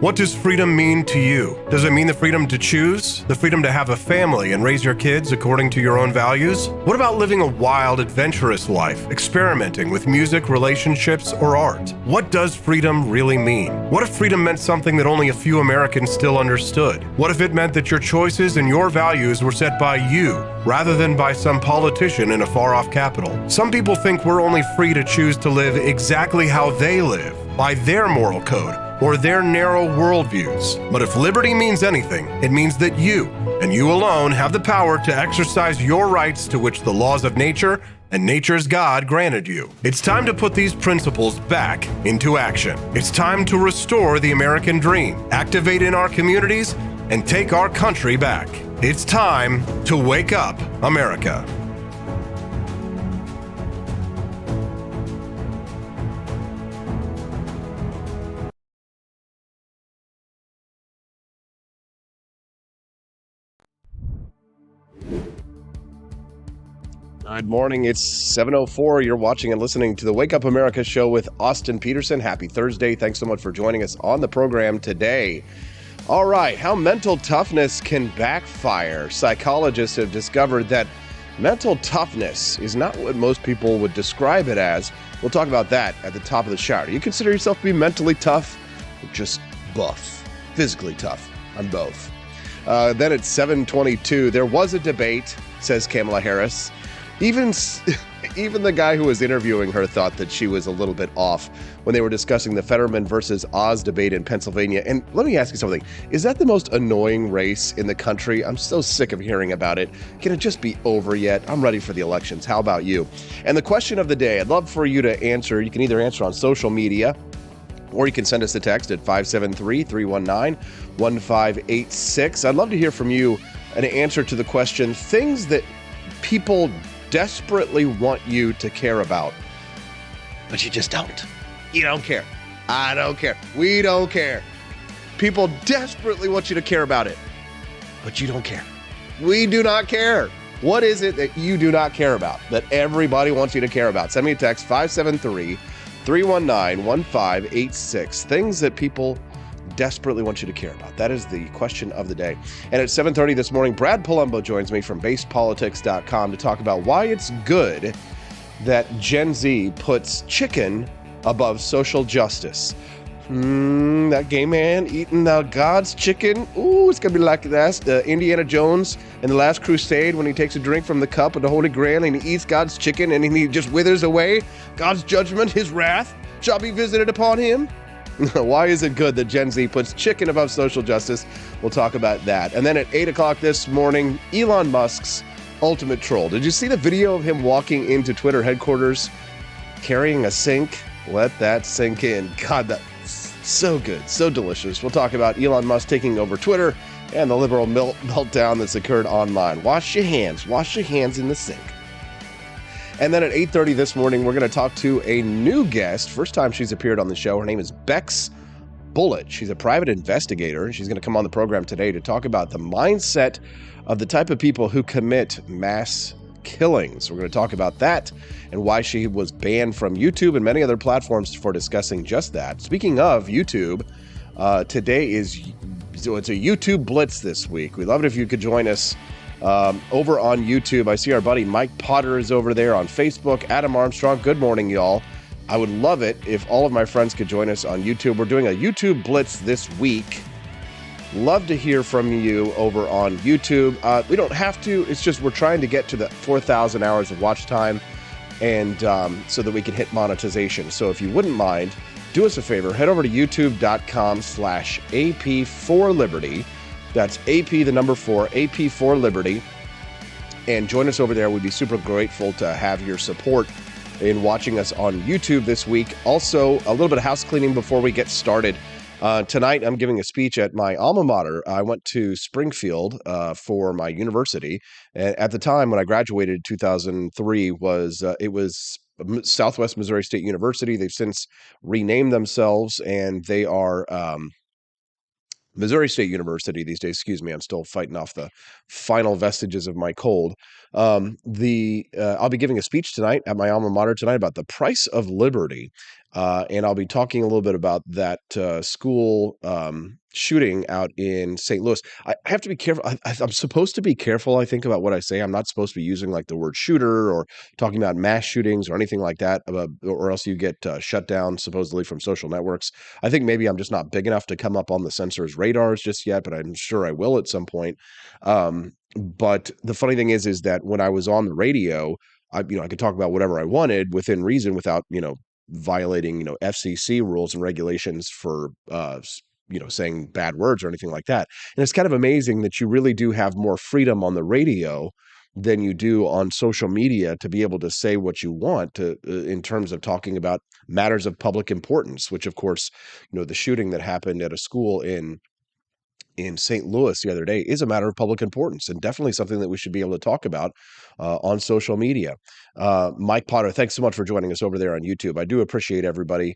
What does freedom mean to you? Does it mean the freedom to choose? The freedom to have a family and raise your kids according to your own values? What about living a wild, adventurous life, experimenting with music, relationships, or art? What does freedom really mean? What if freedom meant something that only a few Americans still understood? What if it meant that your choices and your values were set by you, rather than by some politician in a far-off capital? Some people think we're only free to choose to live exactly how they live, by their moral code, or their narrow worldviews. But if liberty means anything, it means that you, and you alone, have the power to exercise your rights to which the laws of nature and nature's God granted you. It's time to put these principles back into action. It's time to restore the American dream, activate in our communities, and take our country back. It's time to wake up, America. Good morning. It's 7:04. You're watching and listening to the Wake Up America show with Austin Peterson. Happy Thursday. Thanks so much for joining us on the program today. All right. How mental toughness can backfire. Psychologists have discovered that mental toughness is not what most people would describe it as. We'll talk about that at the top of the show. Do you consider yourself to be mentally tough or just buff? Physically tough? I'm both. Then at 7:22, there was a debate, says Kamala Harris. Even the guy who was interviewing her thought that she was a little bit off when they were discussing the Fetterman versus Oz debate in Pennsylvania. And let me ask you something. Is that the most annoying race in the country? I'm so sick of hearing about it. Can it just be over yet? I'm ready for the elections. How about you? And the question of the day, I'd love for you to answer. You can either answer on social media, or you can send us a text at 573-319-1586. I'd love to hear from you an answer to the question, things that people desperately want you to care about, but you just don't. You don't care. I don't care. We don't care. People desperately want you to care about it, but you don't care. We do not care. What is it that you do not care about that everybody wants you to care about? Send me a text, 573-319-1586. Things that people desperately want you to care about. That is the question of the day. And at 7:30 this morning, Brad Polumbo joins me from basepolitics.com to talk about why it's good that Gen Z puts chicken above social justice. That gay man eating God's chicken. Ooh, it's going to be like that Indiana Jones in The Last Crusade when he takes a drink from the cup of the Holy Grail and he eats God's chicken and he just withers away. God's judgment, his wrath shall be visited upon him. Why is it good that Gen Z puts chicken above social justice? We'll talk about that. And then at 8 o'clock this morning, Elon Musk's ultimate troll. Did you see the video of him walking into Twitter headquarters carrying a sink? Let that sink in. God, that's so good, so delicious. We'll talk about Elon Musk taking over Twitter and the liberal meltdown that's occurred online. Wash your hands in the sink. And then at 8:30 this morning, we're going to talk to a new guest. First time she's appeared on the show. Her name is Bex Bullitt. She's a private investigator. She's going to come on the program today to talk about the mindset of the type of people who commit mass killings. We're going to talk about that and why she was banned from YouTube and many other platforms for discussing just that. Speaking of YouTube, today it's a YouTube Blitz this week. We'd love it if you could join us over on YouTube. I see our buddy Mike Potter is over there on Facebook. Adam Armstrong, good morning, y'all. I would love it if all of my friends could join us on YouTube. We're doing a YouTube Blitz this week. Love to hear from you over on YouTube. We don't have to. It's just we're trying to get to the 4,000 hours of watch time and so that we can hit monetization. So if you wouldn't mind, do us a favor. Head over to youtube.com/AP4Liberty. That's AP, the number 4, AP4 Liberty. And join us over there. We'd be super grateful to have your support in watching us on YouTube this week. Also, a little bit of house cleaning before we get started. Tonight, I'm giving a speech at my alma mater. I went to Springfield for my university. And at the time when I graduated in 2003, it was Southwest Missouri State University. They've since renamed themselves, and they are Missouri State University these days. Excuse me, I'm still fighting off the final vestiges of my cold. I'll be giving a speech tonight at my alma mater tonight about the price of liberty. and I'll be talking a little bit about that school shooting out in St. Louis. I have to be careful. I'm supposed to be careful, I think, about what I say. I'm not supposed to be using like the word shooter or talking about mass shootings or anything like that, or else you get shut down supposedly from social networks. I think maybe I'm just not big enough to come up on the censor's radars just yet, but I'm sure I will at some point. But the funny thing is that when I was on the radio, I could talk about whatever I wanted within reason without, violating, FCC rules and regulations for, saying bad words or anything like that. And it's kind of amazing that you really do have more freedom on the radio than you do on social media to be able to say what you want to, in terms of talking about matters of public importance, which of course, the shooting that happened at a school in St. Louis the other day is a matter of public importance and definitely something that we should be able to talk about on social media. Mike Potter, thanks so much for joining us over there on YouTube. I do appreciate everybody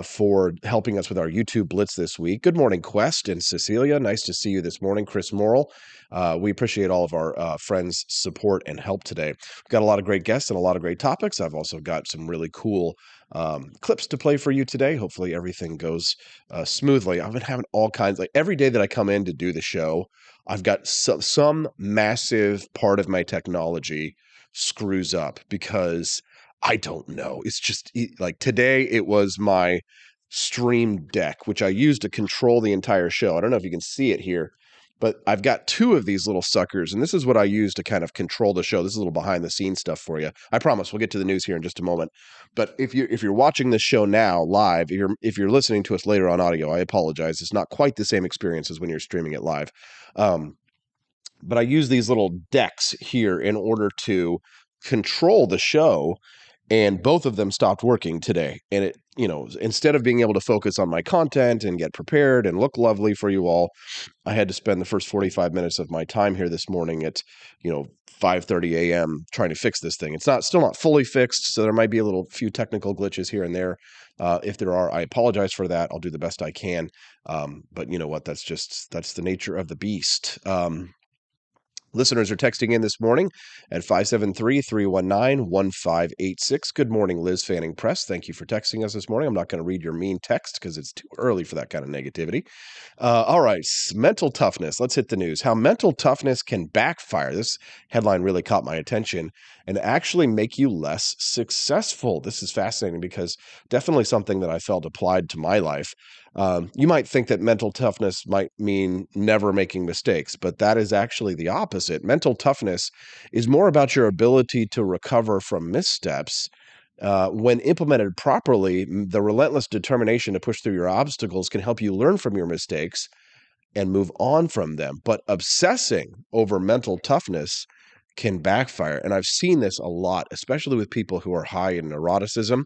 for helping us with our YouTube Blitz this week. Good morning, Quest and Cecilia. Nice to see you this morning. Chris Morrill. We appreciate all of our friends' support and help today. We've got a lot of great guests and a lot of great topics. I've also got some really cool clips to play for you today. Hopefully everything goes smoothly. I've been having all kinds, like every day that I come in to do the show, I've got some massive part of my technology screws up because I don't know. It's just like today it was my Stream Deck, which I use to control the entire show. I don't know if you can see it here, but I've got two of these little suckers, and this is what I use to kind of control the show. This is a little behind the scenes stuff for you. I promise we'll get to the news here in just a moment. But if you're watching this show now live, if you're listening to us later on audio, I apologize. It's not quite the same experience as when you're streaming it live. But I use these little decks here in order to control the show, and both of them stopped working today. And it, instead of being able to focus on my content and get prepared and look lovely for you all, I had to spend the first 45 minutes of my time here this morning at, 5:30 a.m. trying to fix this thing. It's still not fully fixed, so there might be a few technical glitches here and there. If there are, I apologize for that. I'll do the best I can. But you know what? That's the nature of the beast. Listeners are texting in this morning at 573-319-1586. Good morning, Liz Fanning Press. Thank you for texting us this morning. I'm not going to read your mean text because it's too early for that kind of negativity. All right, mental toughness. Let's hit the news. How mental toughness can backfire. This headline really caught my attention and actually make you less successful. This is fascinating because definitely something that I felt applied to my life. You might think that mental toughness might mean never making mistakes, but that is actually the opposite. Mental toughness is more about your ability to recover from missteps. When implemented properly, the relentless determination to push through your obstacles can help you learn from your mistakes and move on from them. But obsessing over mental toughness can backfire. And I've seen this a lot, especially with people who are high in neuroticism.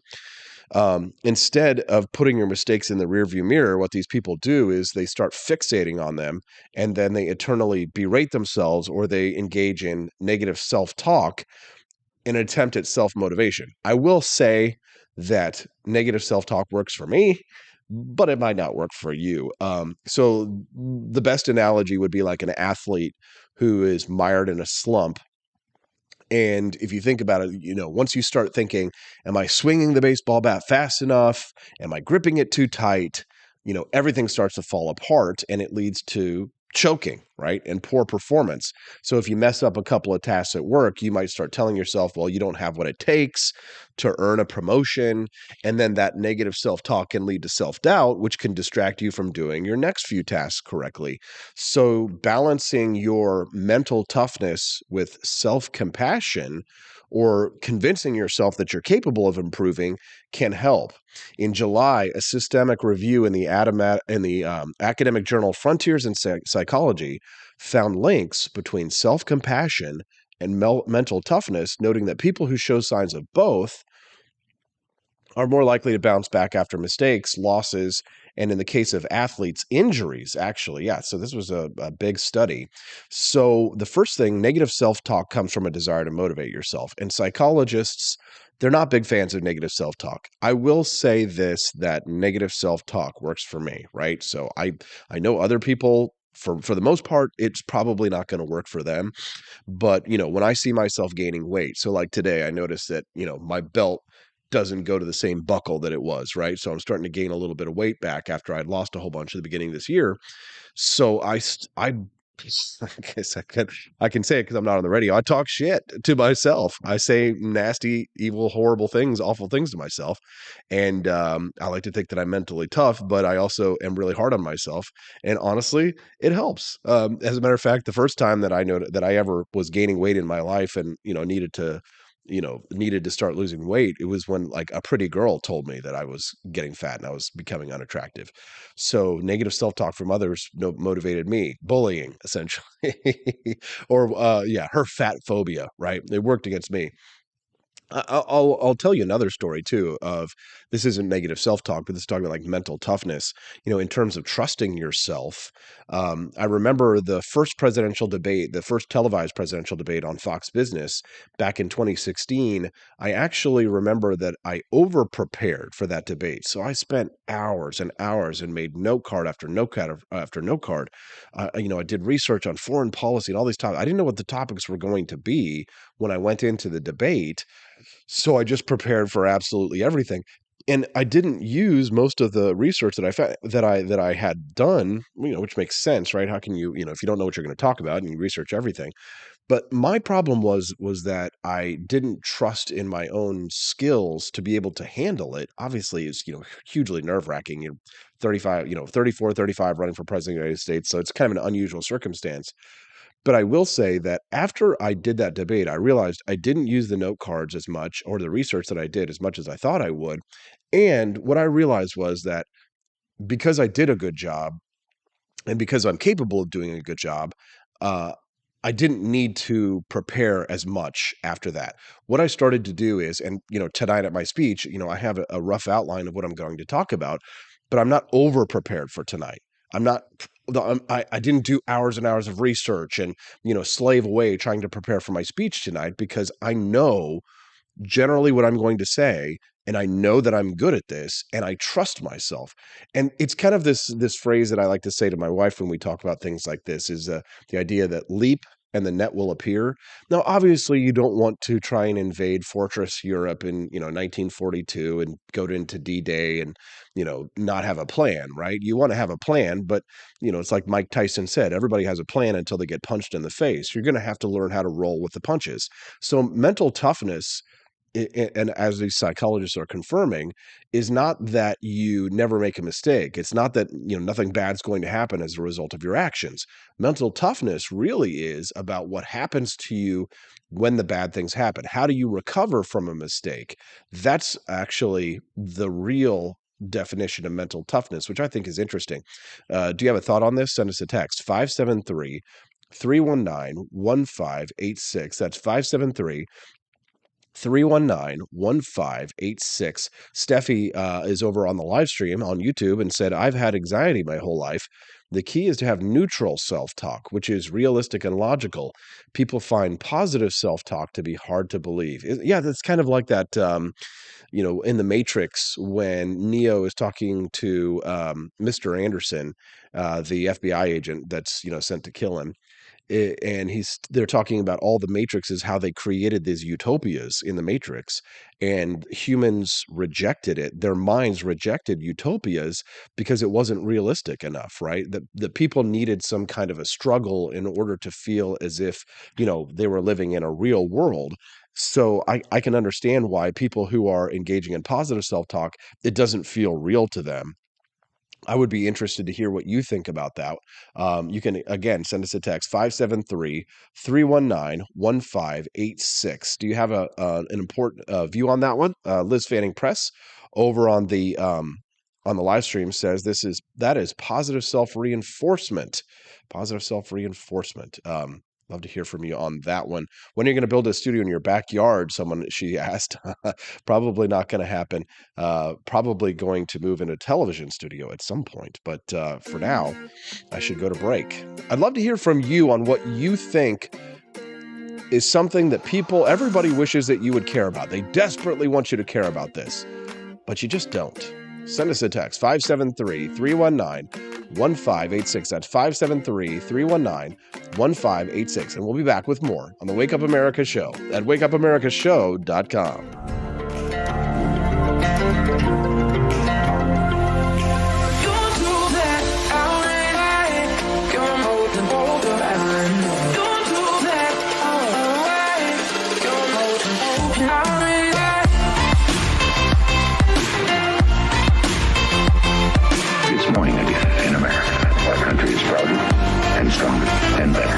Instead of putting your mistakes in the rearview mirror, what these people do is they start fixating on them, and then they eternally berate themselves, or they engage in negative self-talk in an attempt at self-motivation. I will say that negative self-talk works for me, but it might not work for you. So the best analogy would be like an athlete who is mired in a slump. And if you think about it, once you start thinking, am I swinging the baseball bat fast enough? Am I gripping it too tight? Everything starts to fall apart, and it leads to choking, right? And poor performance. So if you mess up a couple of tasks at work, you might start telling yourself, well, you don't have what it takes to earn a promotion. And then that negative self-talk can lead to self-doubt, which can distract you from doing your next few tasks correctly. So balancing your mental toughness with self-compassion, or convincing yourself that you're capable of improving, can help. In July, a systemic review in the academic journal Frontiers in Psychology found links between self-compassion and mental toughness, noting that people who show signs of both are more likely to bounce back after mistakes, losses, and in the case of athletes, injuries, actually. Yeah, so this was a big study. So the first thing, negative self-talk comes from a desire to motivate yourself. And psychologists, they're not big fans of negative self-talk. I will say this, that negative self-talk works for me, right? So I know other people, for the most part, it's probably not going to work for them. But, when I see myself gaining weight, so like today, I noticed that, my belt doesn't go to the same buckle that it was, right? So I'm starting to gain a little bit of weight back after I'd lost a whole bunch at the beginning of this year. So I guess I can say it because I'm not on the radio. I talk shit to myself. I say nasty, evil, horrible things, awful things to myself. And I like to think that I'm mentally tough, but I also am really hard on myself. And honestly, it helps. As a matter of fact, the first time that I noted that I ever was gaining weight in my life and, needed to start losing weight, it was when like a pretty girl told me that I was getting fat and I was becoming unattractive. So negative self-talk from others motivated me. Bullying, essentially. Or her fat phobia, right? It worked against me. I'll tell you another story too of this isn't negative self-talk, but this is talking about like mental toughness, in terms of trusting yourself. I remember the first presidential debate, the first televised presidential debate on Fox Business back in 2016. I actually remember that I over prepared for that debate. So I spent hours and hours and made note card after note card after note card. I did research on foreign policy and all these topics. I didn't know what the topics were going to be when I went into the debate. So I just prepared for absolutely everything. And I didn't use most of the research that I had done, which makes sense, right? How can you, if you don't know what you're going to talk about and you research everything. But my problem was that I didn't trust in my own skills to be able to handle it. Obviously, it's, hugely nerve-wracking. You're 35, 34, 35 running for president of the United States. So it's kind of an unusual circumstance. But I will say that after I did that debate, I realized I didn't use the note cards as much or the research that I did as much as I thought I would. And what I realized was that because I did a good job and because I'm capable of doing a good job, uh, I didn't need to prepare as much after that. What I started to do is, and tonight at my speech, I have a rough outline of what I'm going to talk about, but I'm not over prepared for tonight. I'm not. I didn't do hours and hours of research and slave away trying to prepare for my speech tonight because I know generally what I'm going to say, and I know that I'm good at this, and I trust myself. And it's kind of this phrase that I like to say to my wife when we talk about things like this is the idea that leap and the net will appear. Now, obviously, you don't want to try and invade fortress Europe in 1942 and go into D-Day and not have a plan, right? You want to have a plan, but it's like Mike Tyson said, everybody has a plan until they get punched in the face. You're going to have to learn how to roll with the punches. So mental toughness, and as these psychologists are confirming, is not that you never make a mistake. It's not that nothing bad's going to happen as a result of your actions. Mental toughness really is about what happens to you when the bad things happen. How do you recover from a mistake? That's actually the real definition of mental toughness, which I think is interesting. Do you have a thought on this? Send us a text, 573-319-1586. That's 573 319-1586. Steffi is over on the live stream on YouTube and said, I've had anxiety my whole life. The key is to have neutral self-talk, which is realistic and logical. People find positive self-talk to be hard to believe. Yeah, that's kind of like that, in The Matrix when Neo is talking to Mr. Anderson, the FBI agent that's, sent to kill him. And they're talking about all the matrices, how they created these utopias in the Matrix, and humans rejected it. Their minds rejected utopias because it wasn't realistic enough, right? The people needed some kind of a struggle in order to feel as if, they were living in a real world. So I can understand why people who are engaging in positive self-talk, it doesn't feel real to them. I would be interested to hear what you think about that. You can, again, send us a text, 573-319-1586. Do you have an important view on that one? Liz Fanning Press over on the live stream says that is positive self-reinforcement. Positive self-reinforcement. Love to hear from you on that one. When are you going to build a studio in your backyard? She asked. Probably not going to happen. Probably going to move in a television studio at some point. But for now, I should go to break. I'd love to hear from you on what you think is something that everybody wishes that you would care about. They desperately want you to care about this, but you just don't. Send us a text, 573-319-1586. That's 573-319-1586. And we'll be back with more on the Wake Up America Show at wakeupAmericaShow.com. It's morning again in America. Our country is prouder and stronger and better.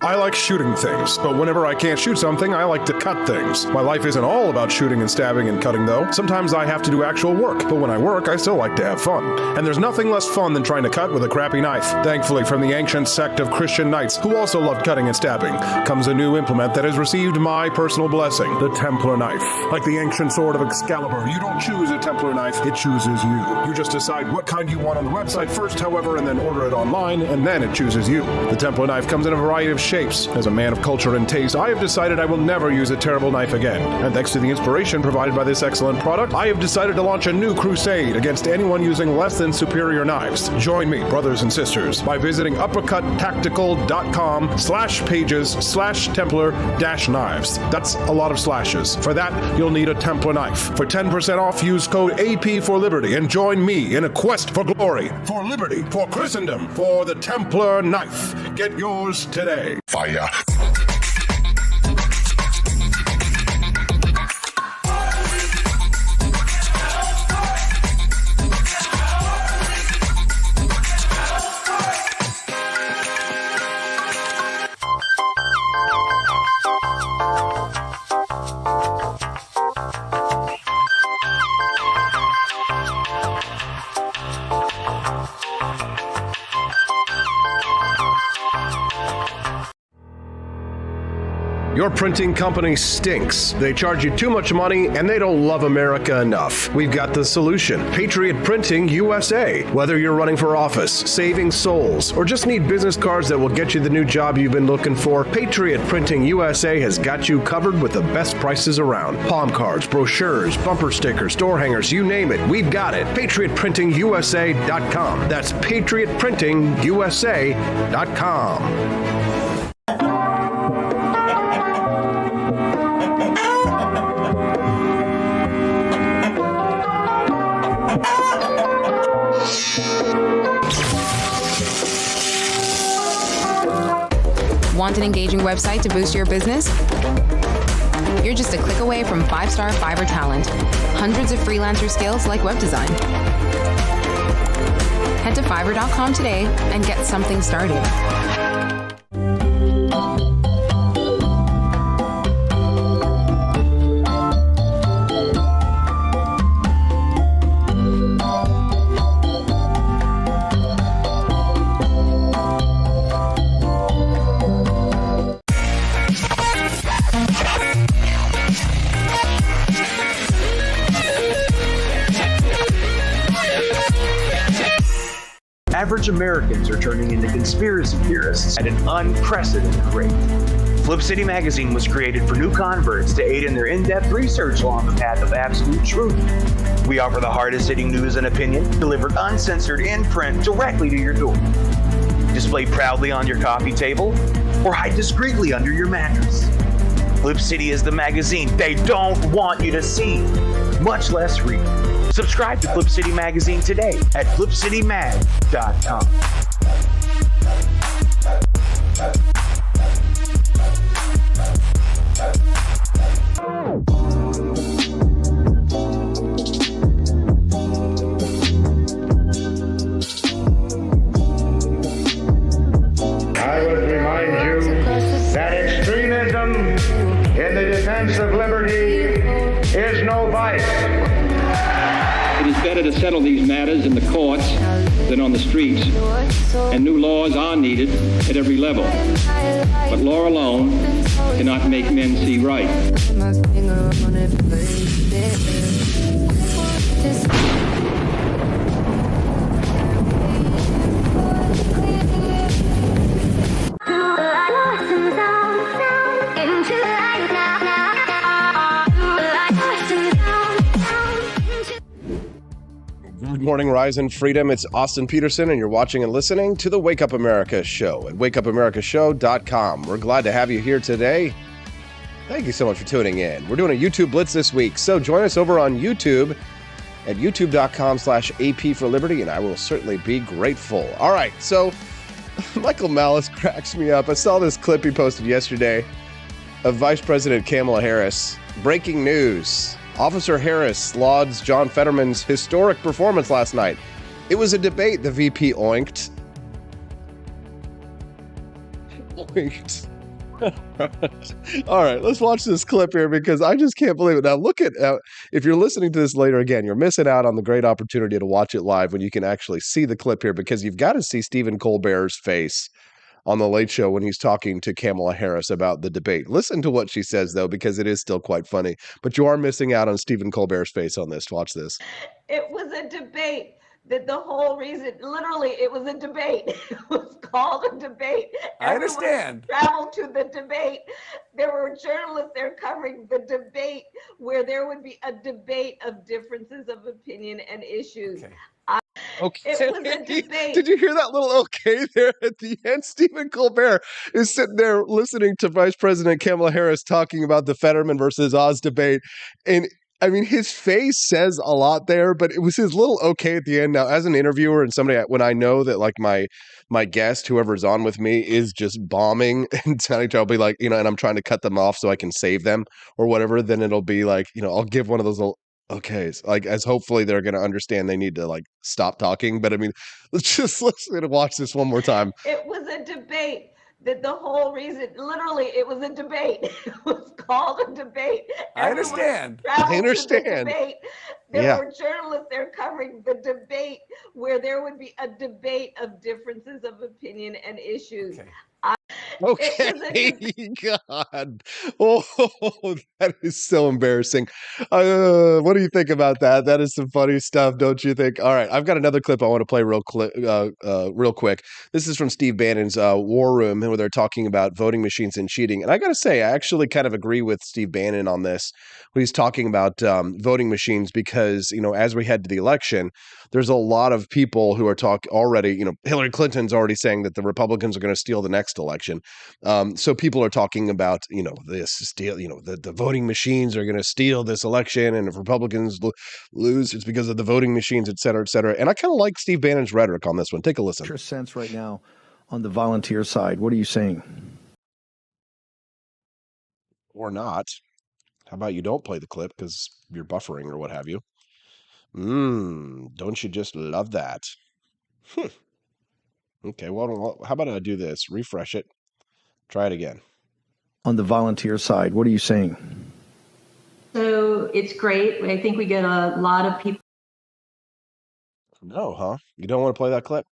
I like shooting things, but whenever I can't shoot something, I like to cut things. My life isn't all about shooting and stabbing and cutting, though. Sometimes I have to do actual work, but when I work, I still like to have fun. And there's nothing less fun than trying to cut with a crappy knife. Thankfully, from the ancient sect of Christian knights, who also loved cutting and stabbing, comes a new implement that has received my personal blessing, the Templar knife. Like the ancient sword of Excalibur, you don't choose a Templar knife, it chooses you. You just decide what kind you want on the website first, however, and then order it online, and then it chooses you. The Templar knife comes in a variety of shapes. As a man of culture and taste, I have decided I will never use a terrible knife again. And thanks to the inspiration provided by this excellent product, I have decided to launch a new crusade against anyone using less than superior knives. Join me, brothers and sisters, by visiting uppercuttactical.com/pages/Templar-knives. That's a lot of slashes. For that, you'll need a Templar knife. For 10% off, use code AP for Liberty and join me in a quest for glory, for liberty, for Christendom, for the Templar knife. Get yours today. Fire. Your printing company stinks. They charge you too much money and they don't love America enough. We've got the solution. Patriot Printing USA. Whether you're running for office, saving souls, or just need business cards that will get you the new job you've been looking for, Patriot Printing USA has got you covered with the best prices around. Palm cards, brochures, bumper stickers, door hangers, you name it, we've got it. PatriotPrintingUSA.com. That's PatriotPrintingUSA.com. Want an engaging website to boost your business? You're just a click away from 5-star Fiverr talent. Hundreds of freelancer skills like web design. Head to Fiverr.com today and get something started. Average Americans are turning into conspiracy theorists at an unprecedented rate. Flip City Magazine was created for new converts to aid in their in-depth research along the path of absolute truth. We offer the hardest-hitting news and opinion delivered uncensored in print directly to your door. Display proudly on your coffee table or hide discreetly under your mattress. Flip City is the magazine they don't want you to see, much less read. Subscribe to Flip City Magazine today at flipcitymag.com. I would remind you that extremism in the defense of liberty is no vice. It is better to settle these matters in the courts than on the streets, and new laws are needed at every level. But law alone cannot make men see right. Good morning, Rise and Freedom. It's Austin Peterson, and you're watching and listening to the Wake Up America Show at wakeupAmericaShow.com. We're glad to have you here today. Thank you so much for tuning in. We're doing a YouTube Blitz this week, so join us over on YouTube at youtube.com/AP for Liberty, and I will certainly be grateful. All right, so Michael Malice cracks me up. I saw this clip he posted yesterday of Vice President Kamala Harris. Breaking news. Officer Harris lauds John Fetterman's historic performance last night. It was a debate, the VP oinked. Oinked. All right, let's watch this clip here because I just can't believe it. Now, look at, if you're listening to this later again, you're missing out on the great opportunity to watch it live when you can actually see the clip here, because you've got to see Stephen Colbert's face on The Late Show when he's talking to Kamala Harris about the debate. Listen to what she says, though, because it is still quite funny. But you are missing out on Stephen Colbert's face on this. Watch this. It was a debate. That the whole reason, literally, it was a debate. It was called a debate. I understand. Traveled to the debate. There were journalists there covering the debate, where there would be a debate of differences of opinion and issues. Okay. It was a debate. Did you hear that little okay there at the end? Stephen Colbert is sitting there listening to Vice President Kamala Harris talking about the Fetterman versus Oz debate, and I mean, his face says a lot there, but it was his little okay at the end. Now, as an interviewer and somebody, when I know that like my guest, whoever's on with me, is just bombing and I'll be like, and I'm trying to cut them off so I can save them or whatever, then it'll be like, I'll give one of those little okays, like as hopefully they're going to understand they need to like stop talking. But I mean, let's just listen and watch this one more time. It was a debate. That the whole reason, literally, it was a debate. It was called a debate. I understand. I understand. There were journalists there covering the debate, where there would be a debate of differences of opinion and issues. Okay, God. Oh, that is so embarrassing. What do you think about that? That is some funny stuff, don't you think? All right, I've got another clip I want to play real quick. This is from Steve Bannon's War Room, where they're talking about voting machines and cheating. And I got to say, I actually kind of agree with Steve Bannon on this when he's talking about voting machines, because, as we head to the election, there's a lot of people who are already, Hillary Clinton's already saying that the Republicans are going to steal the next election. So people are talking about, the voting machines are going to steal this election, and if Republicans lose, it's because of the voting machines, et cetera, et cetera. And I kind of like Steve Bannon's rhetoric on this one. Take a listen. Your sense right now on the volunteer side, what are you saying? Or not. How about you don't play the clip because you're buffering or what have you? Don't you just love that? Okay, well, how about I do this? Refresh it. Try it again. On the volunteer side, what are you saying? So it's great. I think we get a lot of people. No, huh? You don't want to play that clip?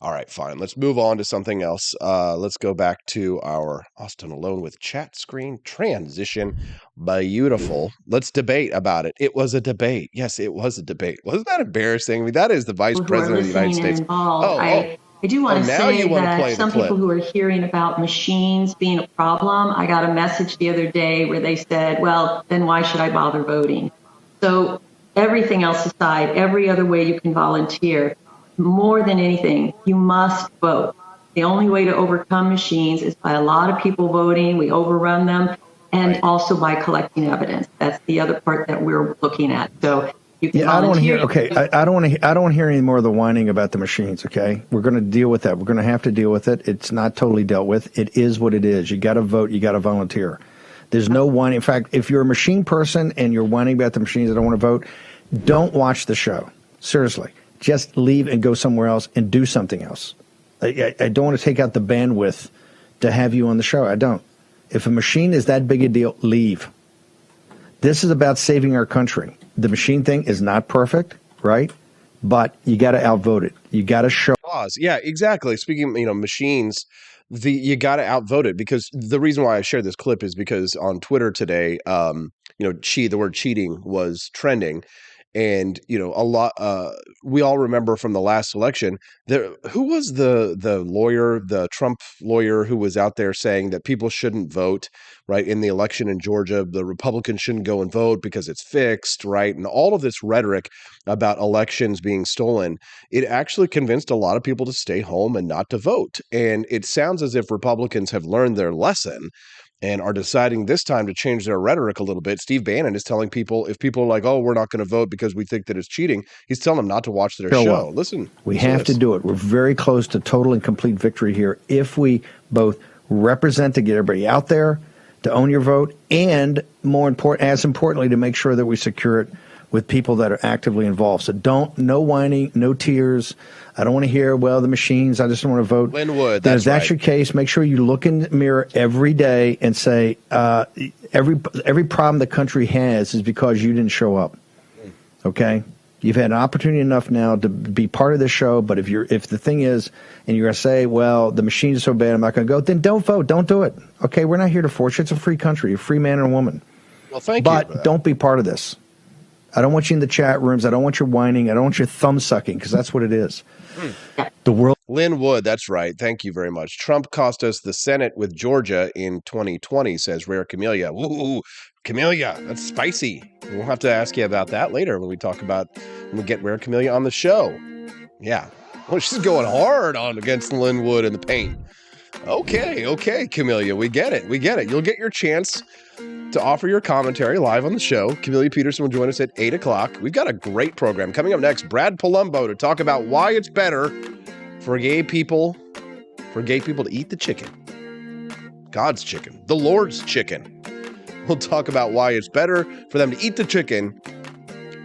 All right, fine. Let's move on to something else. Let's go back to our Austin Alone with chat screen transition. Beautiful. Let's debate about it. It was a debate. Yes, it was a debate. Wasn't that embarrassing? I mean, that is the Vice President of the United States. I do want to say that some people who are hearing about machines being a problem, I got a message the other day where they said, well, then why should I bother voting? So everything else aside, every other way you can volunteer, more than anything, you must vote. The only way to overcome machines is by a lot of people voting. We overrun them, and also by collecting evidence. That's the other part that we're looking at. So you can I don't want to hear. Okay, I don't want to hear any more of the whining about the machines. Okay, we're going to deal with that. We're going to have to deal with it. It's not totally dealt with. It is what it is. You got to vote. You got to volunteer. There's no whining. In fact, if you're a machine person and you're whining about the machines, I don't want to vote. Don't watch the show. Seriously. Just leave and go somewhere else and do something else. I don't want to take out the bandwidth to have you on the show. I don't. If a machine is that big a deal, leave. This is about saving our country. The machine thing is not perfect, right? But you got to outvote it. You got to show. Yeah, exactly. Speaking of, machines, you got to outvote it, because the reason why I shared this clip is because on Twitter today, the word cheating was trending. And, a lot, we all remember from the last election, who was the lawyer, the Trump lawyer, who was out there saying that people shouldn't vote, right, in the election in Georgia. The Republicans shouldn't go and vote because it's fixed, right? And all of this rhetoric about elections being stolen, it actually convinced a lot of people to stay home and not to vote. And it sounds as if Republicans have learned their lesson. and are deciding this time to change their rhetoric a little bit. Steve Bannon is telling people, if people are like, oh, we're not going to vote because we think that it's cheating, he's telling them not to watch their show. Well, listen. We have to do it. We're very close to total and complete victory here if we both represent to get everybody out there, to own your vote, and as importantly, to make sure that we secure it with people that are actively involved. So no whining, no tears. I don't want to hear, well, the machines, I just don't want to vote. Linwood, that's right. If that's your case, make sure you look in the mirror every day and say, every problem the country has is because you didn't show up. Okay? You've had an opportunity enough now to be part of this show, but if the thing is, and you're going to say, well, the machines are so bad, I'm not going to go, then don't vote. Don't do it. Okay? We're not here to force you. It's a free country, a free man and a woman. Well, thank you. But don't be part of this. I don't want you in the chat rooms. I don't want your whining. I don't want your thumb sucking, because that's what it is. The world. Lynn Wood, that's right. Thank you very much. Trump cost us the Senate with Georgia in 2020, says Rare Camellia. Ooh, Camellia, that's spicy. We'll have to ask you about that later when we get Rare Camellia on the show. Yeah. Well, she's going hard against Lynn Wood in the paint. Okay, Camellia, we get it. You'll get your chance to offer your commentary live on the show. Camellia Peterson will join us at 8 o'clock. We've got a great program. Coming up next, Brad Polumbo to talk about why it's better for gay people to eat the chicken. God's chicken. The Lord's chicken. We'll talk about why it's better for them to eat the chicken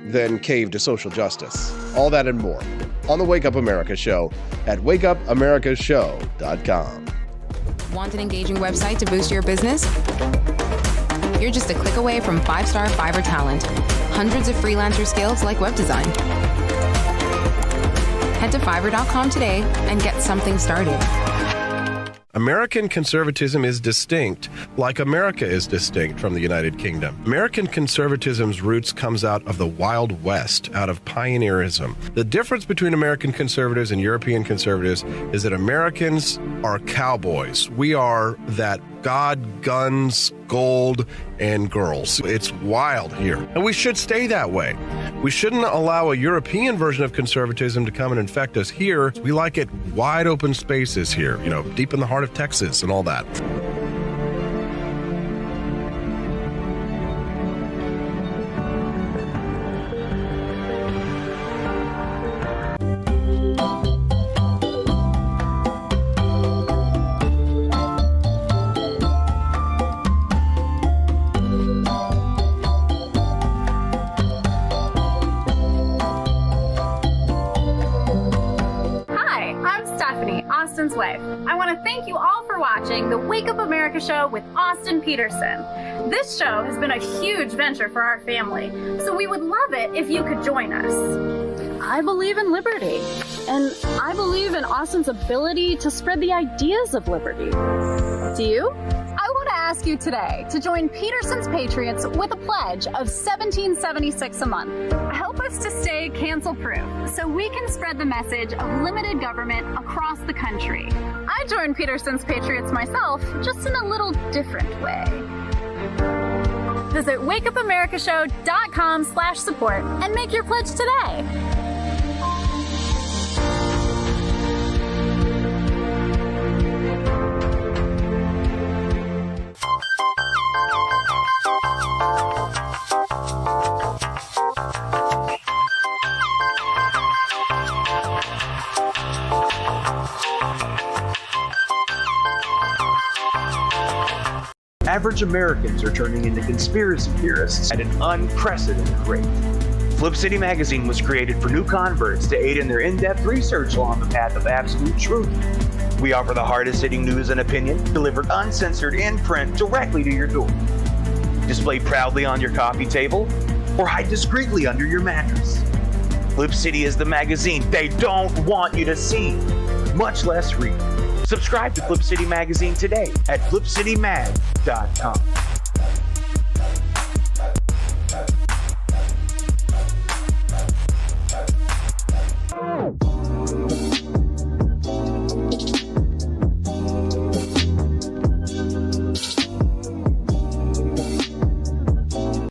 than cave to social justice. All that and more on the Wake Up America Show at wakeupAmericaShow.com. Want an engaging website to boost your business? You're just a click away from 5-star Fiverr talent. Hundreds of freelancer skills like web design. Head to Fiverr.com today and get something started. American conservatism is distinct, like America is distinct from the United Kingdom. American conservatism's roots comes out of the Wild West, out of pioneerism. The difference between American conservatives and European conservatives is that Americans are cowboys. We are that God, guns, gold, and girls. It's wild here. And we should stay that way. We shouldn't allow a European version of conservatism to come and infect us here. We like it wide open spaces here, deep in the heart of Texas and all that. Austin's wife. I want to thank you all for watching the Wake Up America Show with Austin Peterson. This show has been a huge venture for our family, so we would love it if you could join us. I believe in liberty, and I believe in Austin's ability to spread the ideas of liberty. Do you? I want to ask you today to join Peterson's Patriots with a pledge of $17.76 a month. Help us to stay cancel-proof so we can spread the message of limited government across the country. I joined Peterson's Patriots myself, just in a little different way. Visit wakeupAmericaShow.com/support and make your pledge today. Average Americans are turning into conspiracy theorists at an unprecedented rate. Flip City Magazine was created for new converts to aid in their in-depth research along the path of absolute truth. We offer the hardest-hitting news and opinion delivered uncensored in print directly to your door. Display proudly on your coffee table or hide discreetly under your mattress. Flip City is the magazine they don't want you to see, much less read. Subscribe to Flip City Magazine today at flipcitymag.com.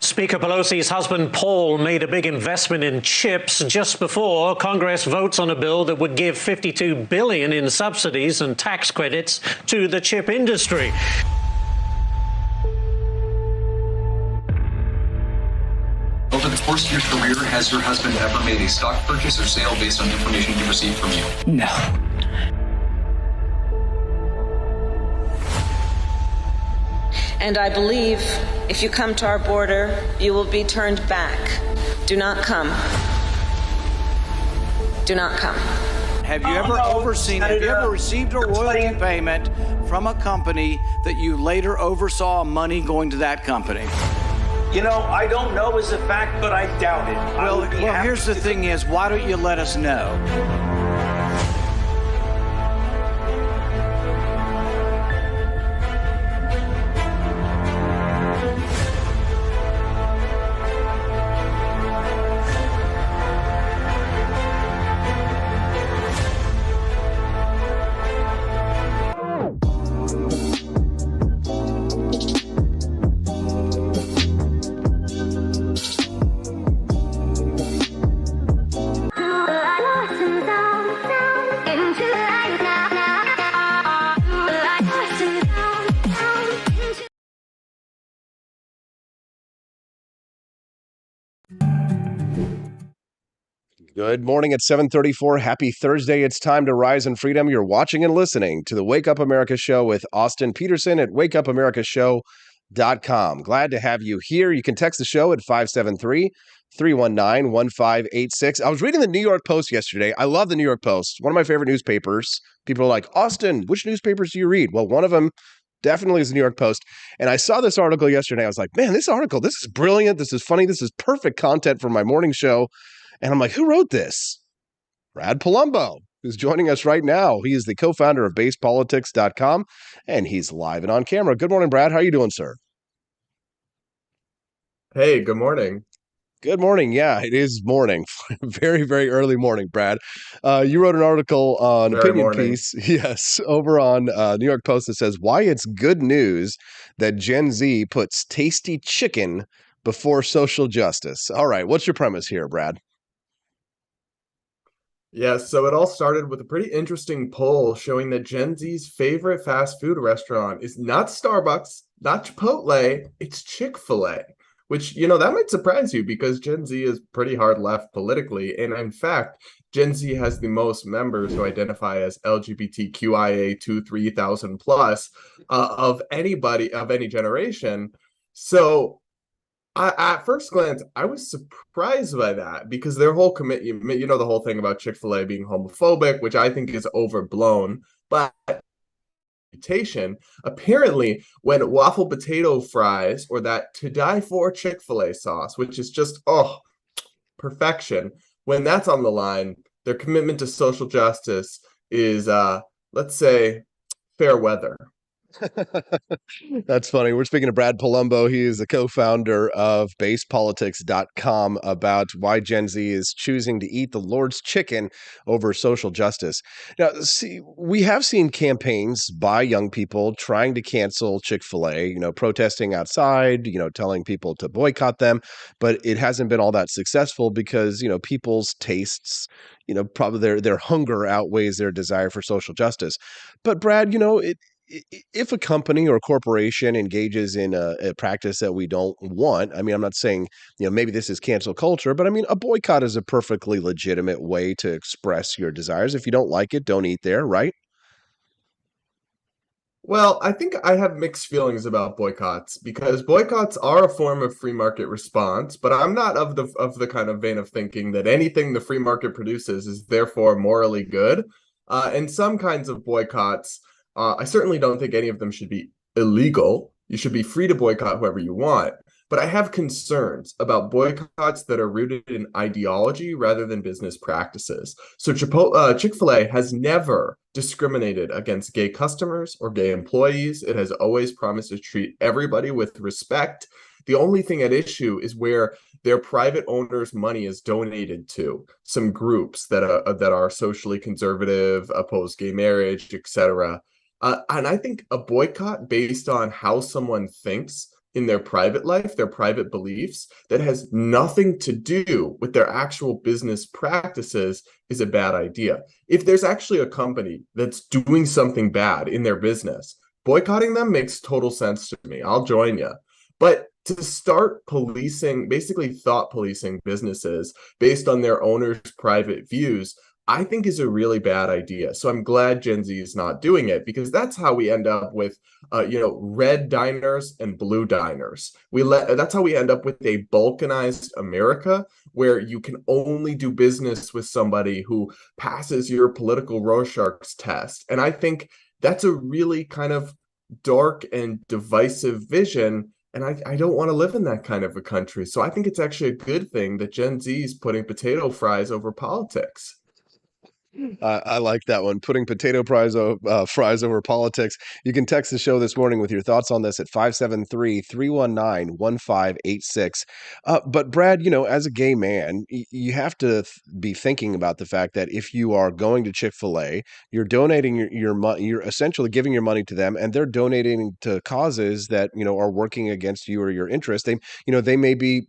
Speaker Pelosi's husband, Paul, made a big investment in chips just before Congress votes on a bill that would give $52 billion in subsidies and tax credits to the chip industry. course of your career, has your husband ever made a stock purchase or sale based on information he received from you? No. And I believe if you come to our border, you will be turned back. Do not come. Do not come. Have you ever received a royalty payment from a company that you later oversaw money going to that company? You know, I don't know as a fact, but I doubt it. Well, here's the thing is, why don't you let us know? Good morning at 7:34. Happy Thursday. It's time to rise in freedom. You're watching and listening to the Wake Up America Show with Austin Peterson at wakeupAmericaShow.com. Glad to have you here. You can text the show at 573-319-1586. I was reading the New York Post yesterday. I love the New York Post. One of my favorite newspapers. People are like, Austin, which newspapers do you read? Well, one of them definitely is the New York Post. And I saw this article yesterday. I was like, man, this is brilliant. This is funny. This is perfect content for my morning show. And I'm like, who wrote this? Brad Polumbo, who's joining us right now. He is the co-founder of basepolitics.com, and he's live and on camera. Good morning, Brad. How are you doing, sir? Hey, good morning. Good morning. Yeah, it is morning. Very, very early morning, Brad. You wrote an article on opinion piece, yes, over on New York Post that says why it's good news that Gen Z puts tasty chicken before social justice. All right, what's your premise here, Brad? Yeah, so it all started with a pretty interesting poll showing that Gen Z's favorite fast food restaurant is not Starbucks, not Chipotle, it's Chick-fil-A, which, that might surprise you because Gen Z is pretty hard left politically. And in fact, Gen Z has the most members who identify as LGBTQIA2 3,000 plus of anybody of any generation. So at first glance, I was surprised by that because their whole commitment, the whole thing about Chick-fil-A being homophobic, which I think is overblown, but apparently when waffle potato fries or that to die for Chick-fil-A sauce, which is just, perfection, when that's on the line, their commitment to social justice is, let's say, fair weather. That's funny. We're speaking to Brad Polumbo. He is the co-founder of basepolitics.com about why Gen Z is choosing to eat the Lord's chicken over social justice. Now, see, we have seen campaigns by young people trying to cancel Chick-fil-A, protesting outside, telling people to boycott them, but it hasn't been all that successful because, people's tastes, probably their hunger outweighs their desire for social justice. But Brad, if a company or a corporation engages in a practice that we don't want, I'm not saying, maybe this is cancel culture, but a boycott is a perfectly legitimate way to express your desires. If you don't like it, don't eat there, right? Well, I think I have mixed feelings about boycotts because boycotts are a form of free market response, but I'm not of the kind of vein of thinking that anything the free market produces is therefore morally good. And some kinds of boycotts, I certainly don't think any of them should be illegal. You should be free to boycott whoever you want. But I have concerns about boycotts that are rooted in ideology rather than business practices. So Chick-fil-A has never discriminated against gay customers or gay employees. It has always promised to treat everybody with respect. The only thing at issue is where their private owners' money is donated to some groups that are socially conservative, oppose gay marriage, etc. And I think a boycott based on how someone thinks in their private life, their private beliefs, that has nothing to do with their actual business practices is a bad idea. If there's actually a company that's doing something bad in their business, boycotting them makes total sense to me. I'll join you. But to start policing, basically thought policing businesses based on their owners' private views, I think is a really bad idea. So I'm glad Gen Z is not doing it, because that's how we end up with, red diners and blue diners. That's how we end up with a balkanized America, where you can only do business with somebody who passes your political Rorschach's test. And I think that's a really kind of dark and divisive vision. And I don't want to live in that kind of a country. So I think it's actually a good thing that Gen Z is putting potato fries over politics. I like that one. Putting fries over politics. You can text the show this morning with your thoughts on this at 573-319-1586. But Brad, as a gay man, you have to be thinking about the fact that if you are going to Chick-fil-A, you're donating your money, you're essentially giving your money to them, and they're donating to causes that, are working against you or your interest. They may be,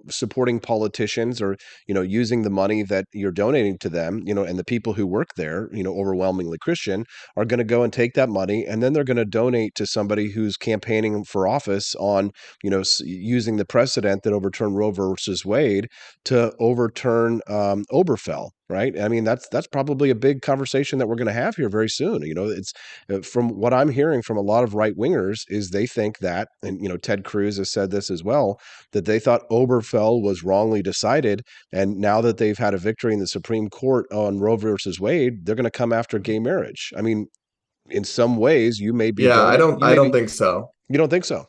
supporting politicians, or, using the money that you're donating to them, and the people who work there, overwhelmingly Christian, are going to go and take that money, and then they're going to donate to somebody who's campaigning for office on, using the precedent that overturned Roe versus Wade to overturn Obergefell. Right. I mean, that's probably a big conversation that we're going to have here very soon. It's from what I'm hearing from a lot of right wingers is they think that, and, Ted Cruz has said this as well, that they thought Obergefell was wrongly decided. And now that they've had a victory in the Supreme Court on Roe versus Wade, they're going to come after gay marriage. I mean, in some ways, you may be. Yeah, I don't think so. You don't think so?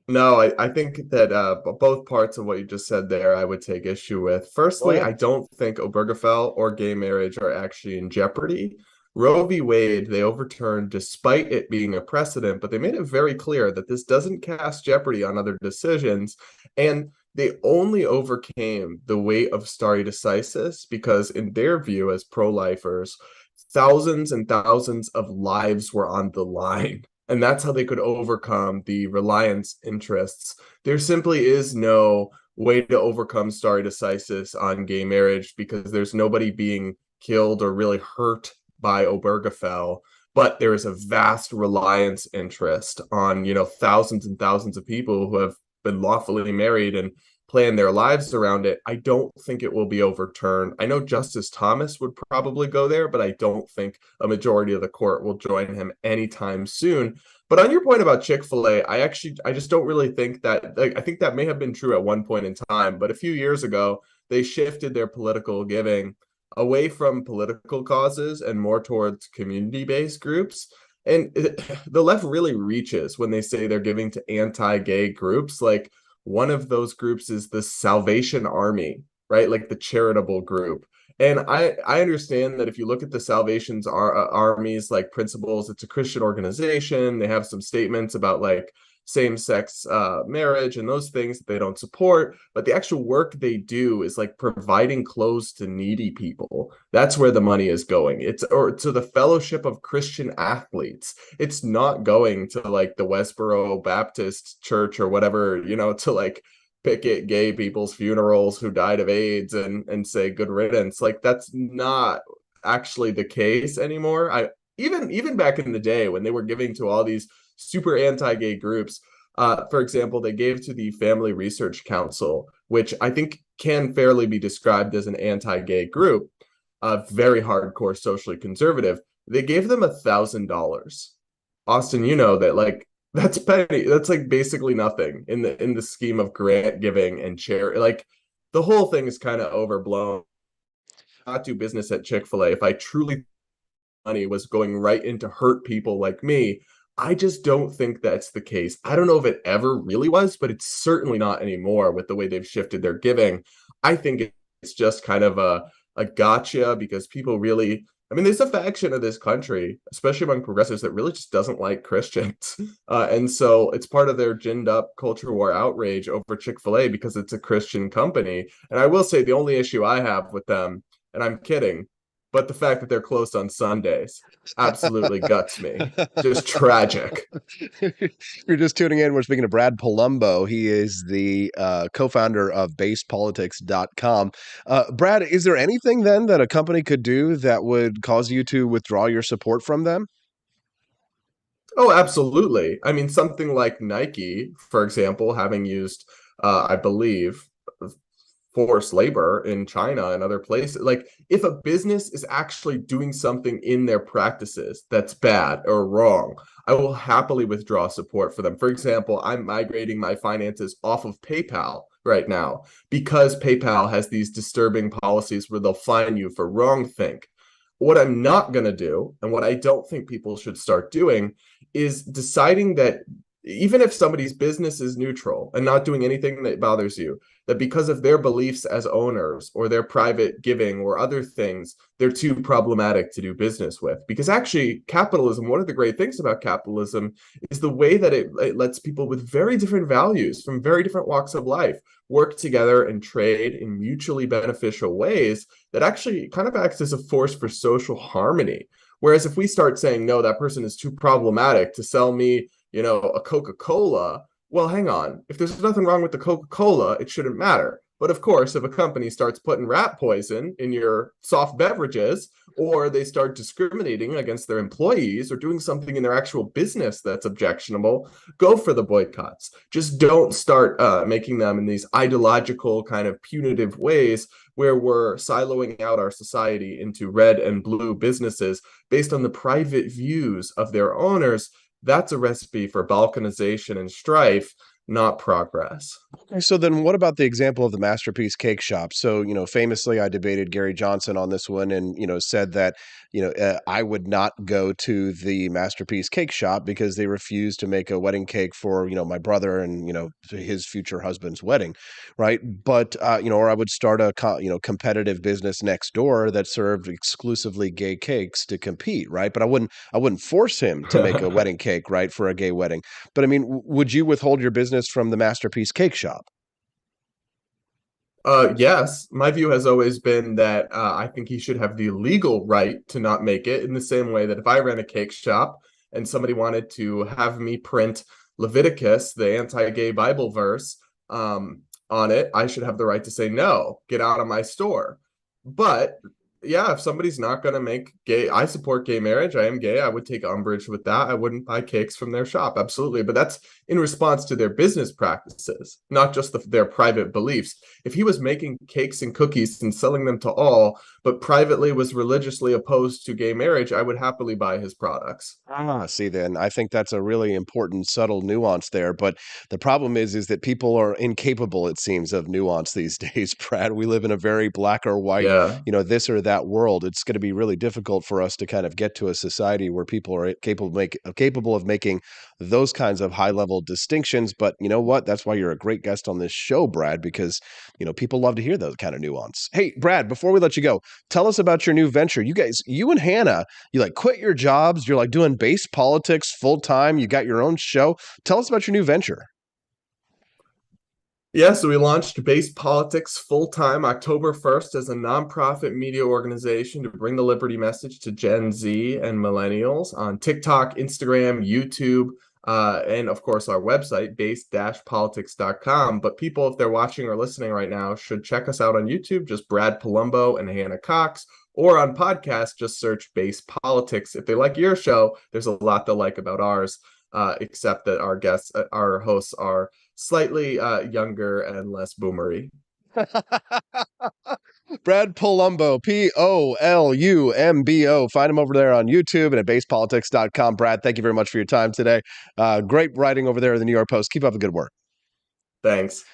No, I think that both parts of what you just said there, I would take issue with. Firstly, I don't think Obergefell or gay marriage are actually in jeopardy. Roe v. Wade, they overturned despite it being a precedent, but they made it very clear that this doesn't cast jeopardy on other decisions. And they only overcame the weight of stare decisis because, in their view as pro-lifers, thousands and thousands of lives were on the line. And that's how they could overcome the reliance interests. There simply is no way to overcome stare decisis on gay marriage because there's nobody being killed or really hurt by Obergefell, but there is a vast reliance interest on, thousands and thousands of people who have been lawfully married and plan their lives around it. I don't think it will be overturned. I know Justice Thomas would probably go there, but I don't think a majority of the court will join him anytime soon. But on your point about Chick-fil-A, I just don't really think that, I think that may have been true at one point in time, but a few years ago, they shifted their political giving away from political causes and more towards community-based groups. And the left really reaches when they say they're giving to anti-gay groups. Like, one of those groups is the Salvation Army, right? Like the charitable group. And I understand that if you look at the Salvation's Army's like principles, it's a Christian organization. They have some statements about like same-sex marriage and those things that they don't support, but the actual work they do is like providing clothes to needy people. That's where the money is going. Or to the Fellowship of Christian Athletes. It's not going to like the Westboro Baptist Church or whatever, to like picket gay people's funerals who died of AIDS and say good riddance. Like, that's not actually the case anymore. Even back in the day when they were giving to all these super anti-gay groups, for example, they gave to the Family Research Council, which I think can fairly be described as an anti-gay group, very hardcore socially conservative. They gave them $1,000. Austin, that like that's petty. That's like basically nothing in the scheme of grant giving and charity. Like, the whole thing is kind of overblown. Not do business at Chick-fil-A if I truly money was going right into hurt people like me. I just don't think that's the case. I don't know if it ever really was, but it's certainly not anymore with the way they've shifted their giving. I think it's just kind of a gotcha because people really, there's a faction of this country, especially among progressives, that really just doesn't like Christians. And so it's part of their ginned up culture war outrage over Chick-fil-A because it's a Christian company. And I will say the only issue I have with them, and I'm kidding, but the fact that they're closed on Sundays absolutely guts me. Just tragic. You're just tuning in. We're speaking to Brad Polumbo. He is the co-founder of basepolitics.com. Brad, is there anything then that a company could do that would cause you to withdraw your support from them? Oh, absolutely. I mean, something like Nike, for example, having used, I believe, forced labor in China and other places. Like, if a business is actually doing something in their practices that's bad or wrong, I will happily withdraw support for them. For example, I'm migrating my finances off of PayPal right now because PayPal has these disturbing policies where they'll fine you for wrongthink. What I'm not going to do, and what I don't think people should start doing, is deciding that even if somebody's business is neutral and not doing anything that bothers you, that because of their beliefs as owners or their private giving or other things, they're too problematic to do business with. Because actually, capitalism, one of the great things about capitalism is the way that it lets people with very different values from very different walks of life work together and trade in mutually beneficial ways that actually kind of acts as a force for social harmony. Whereas if we start saying, no, that person is too problematic to sell me, a Coca-Cola, well, hang on. If there's nothing wrong with the Coca-Cola, it shouldn't matter. But of course, if a company starts putting rat poison in your soft beverages, or they start discriminating against their employees or doing something in their actual business that's objectionable, go for the boycotts. Just don't start making them in these ideological kind of punitive ways where we're siloing out our society into red and blue businesses based on the private views of their owners. That's a recipe for balkanization and strife, not progress. Okay, so then what about the example of the Masterpiece Cake Shop? So, famously, I debated Gary Johnson on this one and, said that, I would not go to the Masterpiece Cake Shop because they refused to make a wedding cake for, my brother and, his future husband's wedding, right? But, or I would start a, competitive business next door that served exclusively gay cakes to compete, right? But I wouldn't force him to make a wedding cake, right, for a gay wedding. But I mean, would you withhold your business from the Masterpiece Cake Shop? Yes, my view has always been that I think he should have the legal right to not make it, in the same way that if I ran a cake shop and somebody wanted to have me print Leviticus, the anti-gay Bible verse, on it, I should have the right to say, no, get out of my store. But yeah, if somebody's not going to make gay, I support gay marriage. I am gay. I would take umbrage with that. I wouldn't buy cakes from their shop. Absolutely. But that's in response to their business practices, not just their private beliefs. If he was making cakes and cookies and selling them to all, but privately was religiously opposed to gay marriage, I would happily buy his products. See, then I think that's a really important, subtle nuance there. But the problem is that people are incapable, it seems, of nuance these days, Brad. We live in a very black or white, this or that world. It's going to be really difficult for us to kind of get to a society where people are capable of making those kinds of high-level distinctions. But you know what? That's why you're a great guest on this show, Brad, because people love to hear those kind of nuance. Hey, Brad, before we let you go, tell us about your new venture. You and Hannah, you quit your jobs. You're doing base politics full time. You got your own show. Tell us about your new venture. Yeah, so we launched Base Politics full-time October 1st as a nonprofit media organization to bring the liberty message to Gen Z and millennials on TikTok, Instagram, YouTube, and of course our website, base-politics.com. But people, if they're watching or listening right now, should check us out on YouTube, just Brad Polumbo and Hannah Cox, or on podcast, just search Base Politics. If they like your show, there's a lot to like about ours, except that our hosts are slightly younger and less boomery. Brad Polumbo, Polumbo. Find him over there on YouTube and at basepolitics.com. Brad, thank you very much for your time today. Great writing over there in the New York Post. Keep up the good work. Thanks.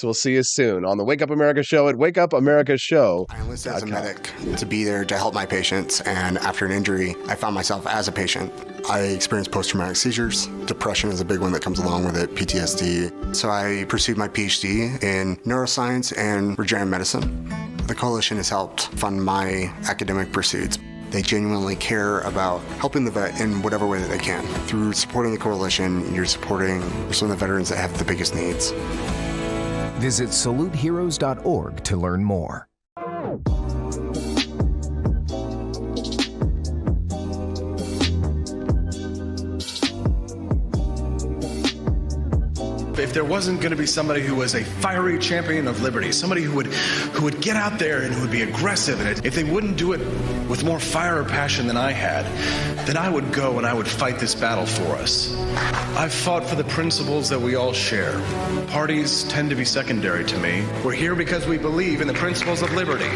We'll see you soon on the Wake Up America show at wakeupamerica.show. I enlisted as a medic to be there to help my patients, and after an injury, I found myself as a patient. I experienced post-traumatic seizures. Depression is a big one that comes along with it, PTSD. So I pursued my PhD in neuroscience and regenerative medicine. The coalition has helped fund my academic pursuits. They genuinely care about helping the vet in whatever way that they can. Through supporting the coalition, you're supporting some of the veterans that have the biggest needs. Visit saluteheroes.org to learn more. If there wasn't going to be somebody who was a fiery champion of liberty, somebody who would get out there and who would be aggressive, and if they wouldn't do it with more fire or passion than I had, then I would go and I would fight this battle for us. I've fought for the principles that we all share. Parties tend to be secondary to me. We're here because we believe in the principles of liberty.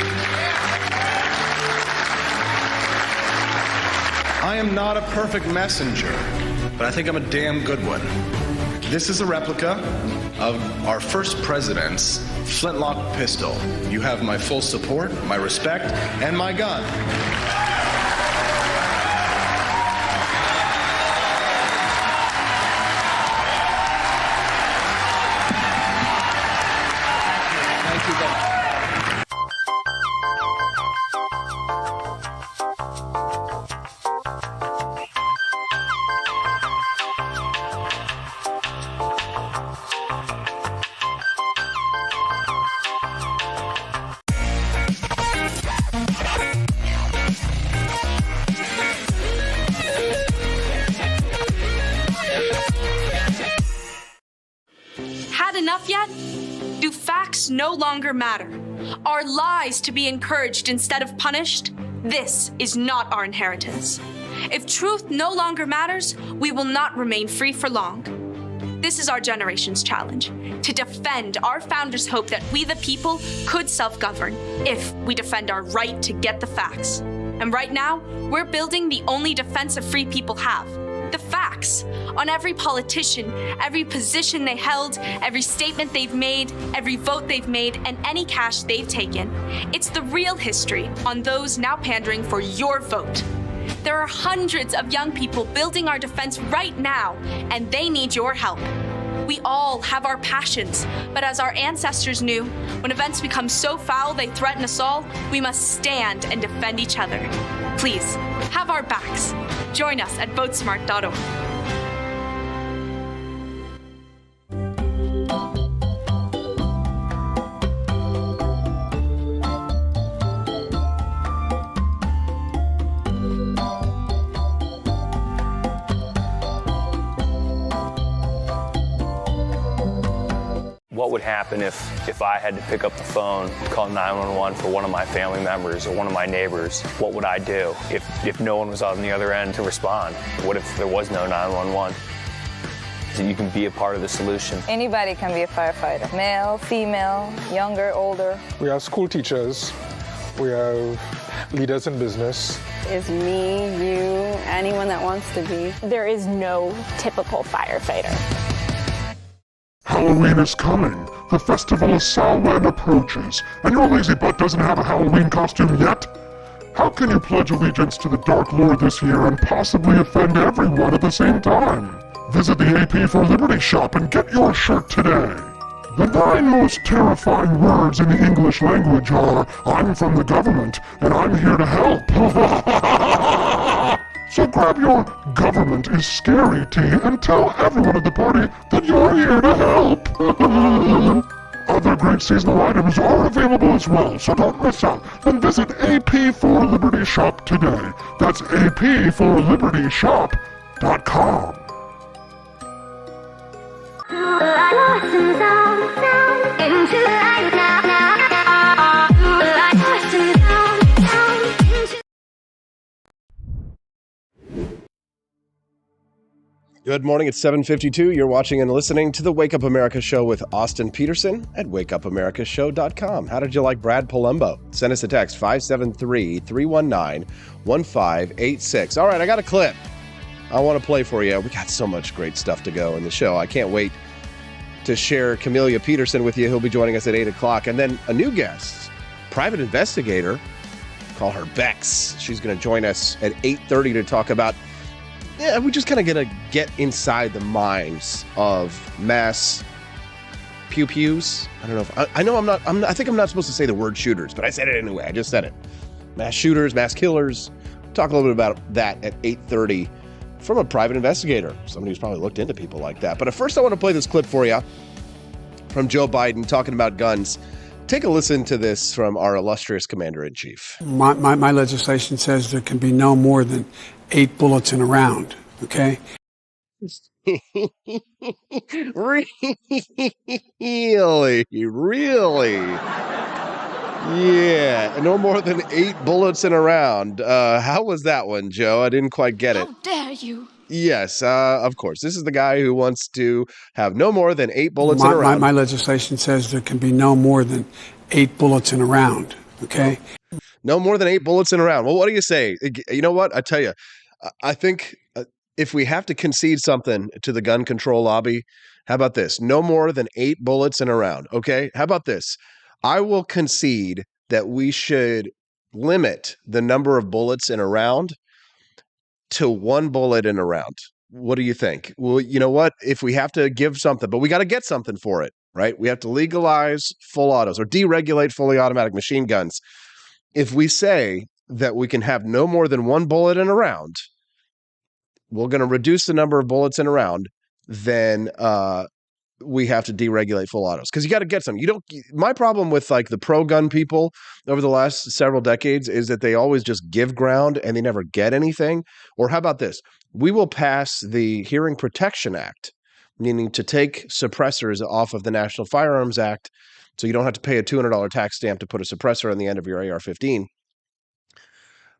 I am not a perfect messenger, but I think I'm a damn good one. This is a replica of our first president's flintlock pistol. You have my full support, my respect, and my gun. Thank you very much. Had enough yet? Do facts no longer matter? Are lies to be encouraged instead of punished? This is not our inheritance. If truth no longer matters, we will not remain free for long. This is our generation's challenge, to defend our founders' hope that we the people could self-govern if we defend our right to get the facts. And right now, we're building the only defense of free people have, the facts, on every politician, every position they held, every statement they've made, every vote they've made, and any cash they've taken. It's the real history on those now pandering for your vote. There are hundreds of young people building our defense right now, and they need your help. We all have our passions, but as our ancestors knew, when events become so foul they threaten us all, we must stand and defend each other. Please, have our backs. Join us at votesmart.org. What would happen if I had to pick up the phone, call 911 for one of my family members or one of my neighbors? What would I do if no one was on the other end to respond? What if there was no 911? So you can be a part of the solution. Anybody can be a firefighter. Male, female, younger, older. We have school teachers. We have leaders in business. Is me, you, anyone that wants to be. There is no typical firefighter. Halloween is coming. The festival of Samhain approaches, and your lazy butt doesn't have a Halloween costume yet? How can you pledge allegiance to the Dark Lord this year and possibly offend everyone at the same time? Visit the AP for Liberty shop and get your shirt today. The 9 most terrifying words in the English language are, I'm from the government, and I'm here to help. So grab your government is scary tea and tell everyone at the party that you're here to help. Other great seasonal items are available as well, so don't miss out. And visit AP for Liberty Shop today. That's apforlibertyshop.com. Good morning, it's 7:52. You're watching and listening to the Wake Up America Show with Austin Peterson at wakeupamericashow.com. How did you like Brad Polumbo? Send us a text, 573-319-1586. All right, I got a clip I want to play for you. We got so much great stuff to go in the show. I can't wait to share Camellia Peterson with you. He'll be joining us at 8 o'clock. And then a new guest, private investigator, call her Bex. She's going to join us at 8:30 to talk about we just kind of going to get inside the minds of mass pew-pews. I don't know if I think I'm not supposed to say the word shooters, but I said it anyway. I just said it. Mass shooters, mass killers. Talk a little bit about that at 8:30 from a private investigator, somebody who's probably looked into people like that. But at first I want to play this clip for you from Joe Biden talking about guns. Take a listen to this from our illustrious commander-in-chief. My legislation says there can be no more than 8 bullets in a round, okay? Really? Yeah, no more than 8 bullets in a round. How was that one, Joe? I didn't quite get it. How dare you? Yes, of course. This is the guy who wants to have no more than 8 bullets in a round. My legislation says there can be no more than 8 bullets in a round, okay? No more than 8 bullets in a round. Well, what do you say? You know what? I tell you, I think if we have to concede something to the gun control lobby, how about this? No more than 8 bullets in a round, okay? How about this? I will concede that we should limit the number of bullets in a round to 1 bullet in a round. What do you think? Well, you know what? If we have to give something, but we got to get something for it, right? We have to legalize full autos or deregulate fully automatic machine guns. If we say that we can have no more than 1 bullet in a round, we're going to reduce the number of bullets in a round, then we have to deregulate full autos because you got to get some. My problem with like the pro-gun people over the last several decades is that they always just give ground and they never get anything. Or how about this? We will pass the Hearing Protection Act, meaning to take suppressors off of the National Firearms Act so you don't have to pay a $200 tax stamp to put a suppressor on the end of your AR-15.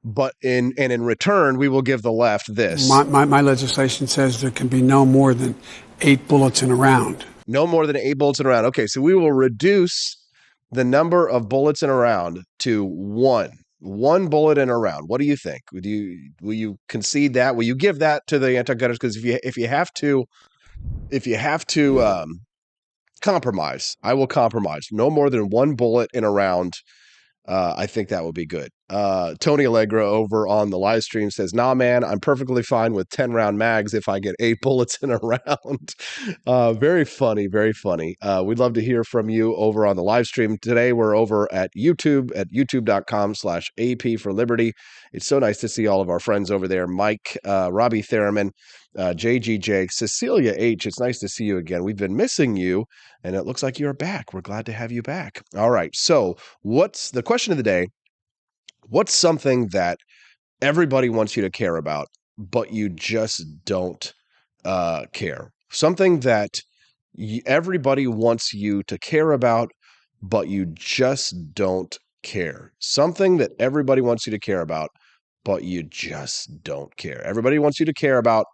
But in return, we will give the left this. My legislation says there can be no more than 8 bullets in a round. No more than 8 bullets in a round. Okay, so we will reduce the number of bullets in a round to 1. 1 bullet in a round. What do you think? Will you concede that? Will you give that to the anti-gunners? Because if you have to compromise, I will compromise. No more than 1 bullet in a round. I think that would be good. Tony Allegra over on the live stream says, nah, man, I'm perfectly fine with 10 round mags if I get 8 bullets in a round. Very funny, very funny. We'd love to hear from you over on the live stream. Today, we're over at YouTube at youtube.com/AP for Liberty. It's so nice to see all of our friends over there. Mike, Robbie Theraman, JGJ, Cecilia H. It's nice to see you again. We've been missing you, and it looks like you're back. We're glad to have you back. All right. So what's the question of the day? What's something that everybody wants you to care about, but you just don't care? Something that everybody wants you to care about, but you just don't care. Something that everybody wants you to care about, but you just don't care. Everybody wants you to care about,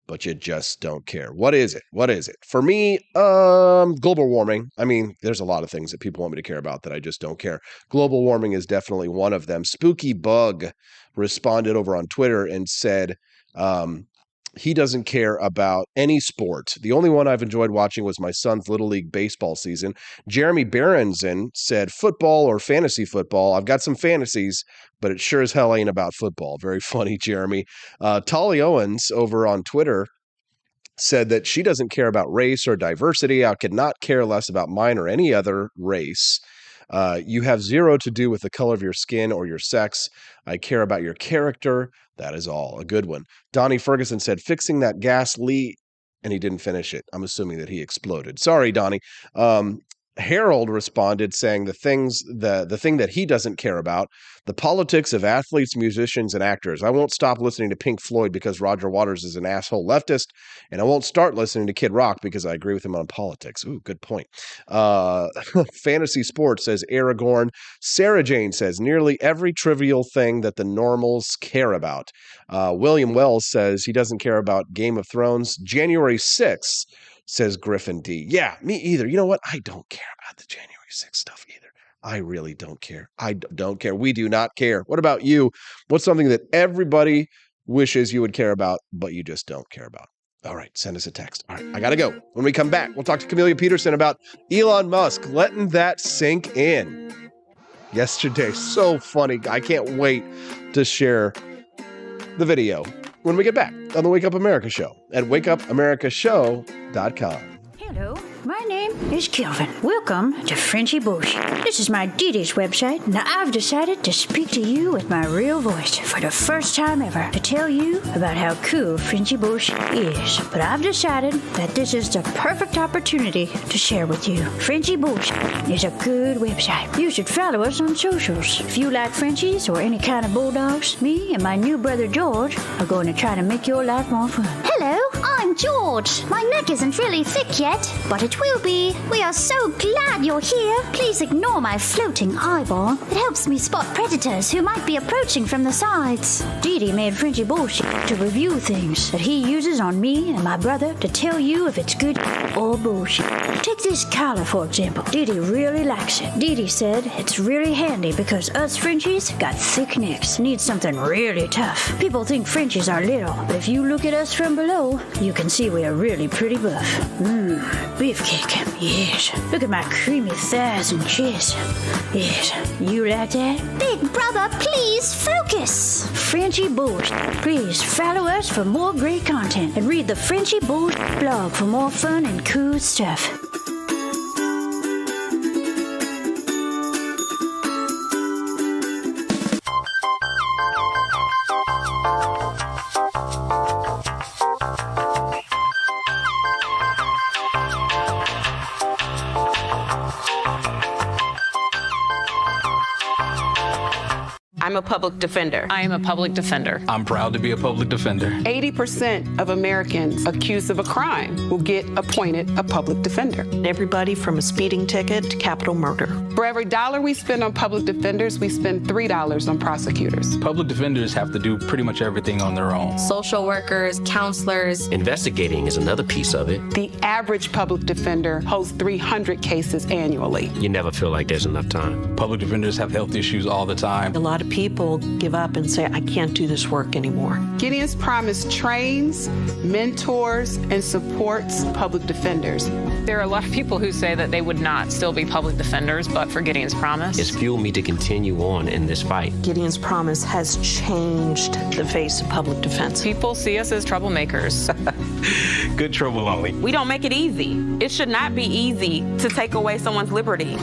but you just don't care. What is it? What is it? For me, global warming. I mean, there's a lot of things that people want me to care about that I just don't care. Global warming is definitely one of them. Spooky Bug responded over on Twitter and said he doesn't care about any sport. The only one I've enjoyed watching was my son's Little League baseball season. Jeremy Berenson said football or fantasy football. I've got some fantasies, but it sure as hell ain't about football. Very funny, Jeremy. Tolly Owens over on Twitter said that she doesn't care about race or diversity. I could not care less about mine or any other race. You have zero to do with the color of your skin or your sex. I care about your character. That is all. A good one. Donnie Ferguson said, fixing that gas leak, and he didn't finish it. I'm assuming that he exploded. Sorry, Donnie. Harold responded saying the thing that he doesn't care about, the politics of athletes, musicians, and actors. I won't stop listening to Pink Floyd because Roger Waters is an asshole leftist, and I won't start listening to Kid Rock because I agree with him on politics. Ooh, good point. Fantasy sports, says Aragorn. Sarah Jane says nearly every trivial thing that the normals care about. William Wells says he doesn't care about Game of Thrones. January 6th, says Griffin D. Yeah, me either. You know what? I don't care about the January 6th stuff either. I really don't care. I don't care. We do not care. What about you? What's something that everybody wishes you would care about, but you just don't care about? All right, send us a text. All right, I got to go. When we come back, we'll talk to Camellia Peterson about Elon Musk, letting that sink in. Yesterday, so funny. I can't wait to share the video when we get back on the Wake Up America Show at wakeupAmericaShow.com. Hello, my name is Kelvin. Welcome to Frenchie Bush. This is my Diddy's website, and I've decided to speak to you with my real voice for the first time ever to tell you about how cool Frenchie Bush is. But I've decided that this is the perfect opportunity to share with you. Frenchie Bush is a good website. You should follow us on socials. If you like Frenchies or any kind of bulldogs, me and my new brother George are going to try to make your life more fun. Hello, I'm George. George. My neck isn't really thick yet, but it will be. We are so glad you're here. Please ignore my floating eyeball. It helps me spot predators who might be approaching from the sides. Dee Dee made Frenchie bullshit to review things that he uses on me and my brother to tell you if it's good or bullshit. Take this collar, for example. Dee Dee really likes it. Dee Dee said it's really handy because us Frenchies got thick necks. Need something really tough. People think Frenchies are little, but if you look at us from below, you can see we are really pretty buff. Beefcake. Yes. Look at my creamy thighs and chest. Yes. You like that? Big brother, please focus. Frenchie Bullshit. Please follow us for more great content and read the Frenchie Bullshit blog for more fun and cool stuff. I'm a public defender. I am a public defender. I'm proud to be a public defender. 80% of Americans accused of a crime will get appointed a public defender. Everybody from a speeding ticket to capital murder. For every dollar we spend on public defenders, we spend $3 on prosecutors. Public defenders have to do pretty much everything on their own. Social workers, counselors. Investigating is another piece of it. The average public defender holds 300 cases annually. You never feel like there's enough time. Public defenders have health issues all the time. A lot of people give up and say, I can't do this work anymore. Gideon's Promise trains, mentors, and supports public defenders. There are a lot of people who say that they would not still be public defenders, but for Gideon's Promise. It's fueled me to continue on in this fight. Gideon's Promise has changed the face of public defense. People see us as troublemakers. Good trouble only. We don't make it easy. It should not be easy to take away someone's liberty.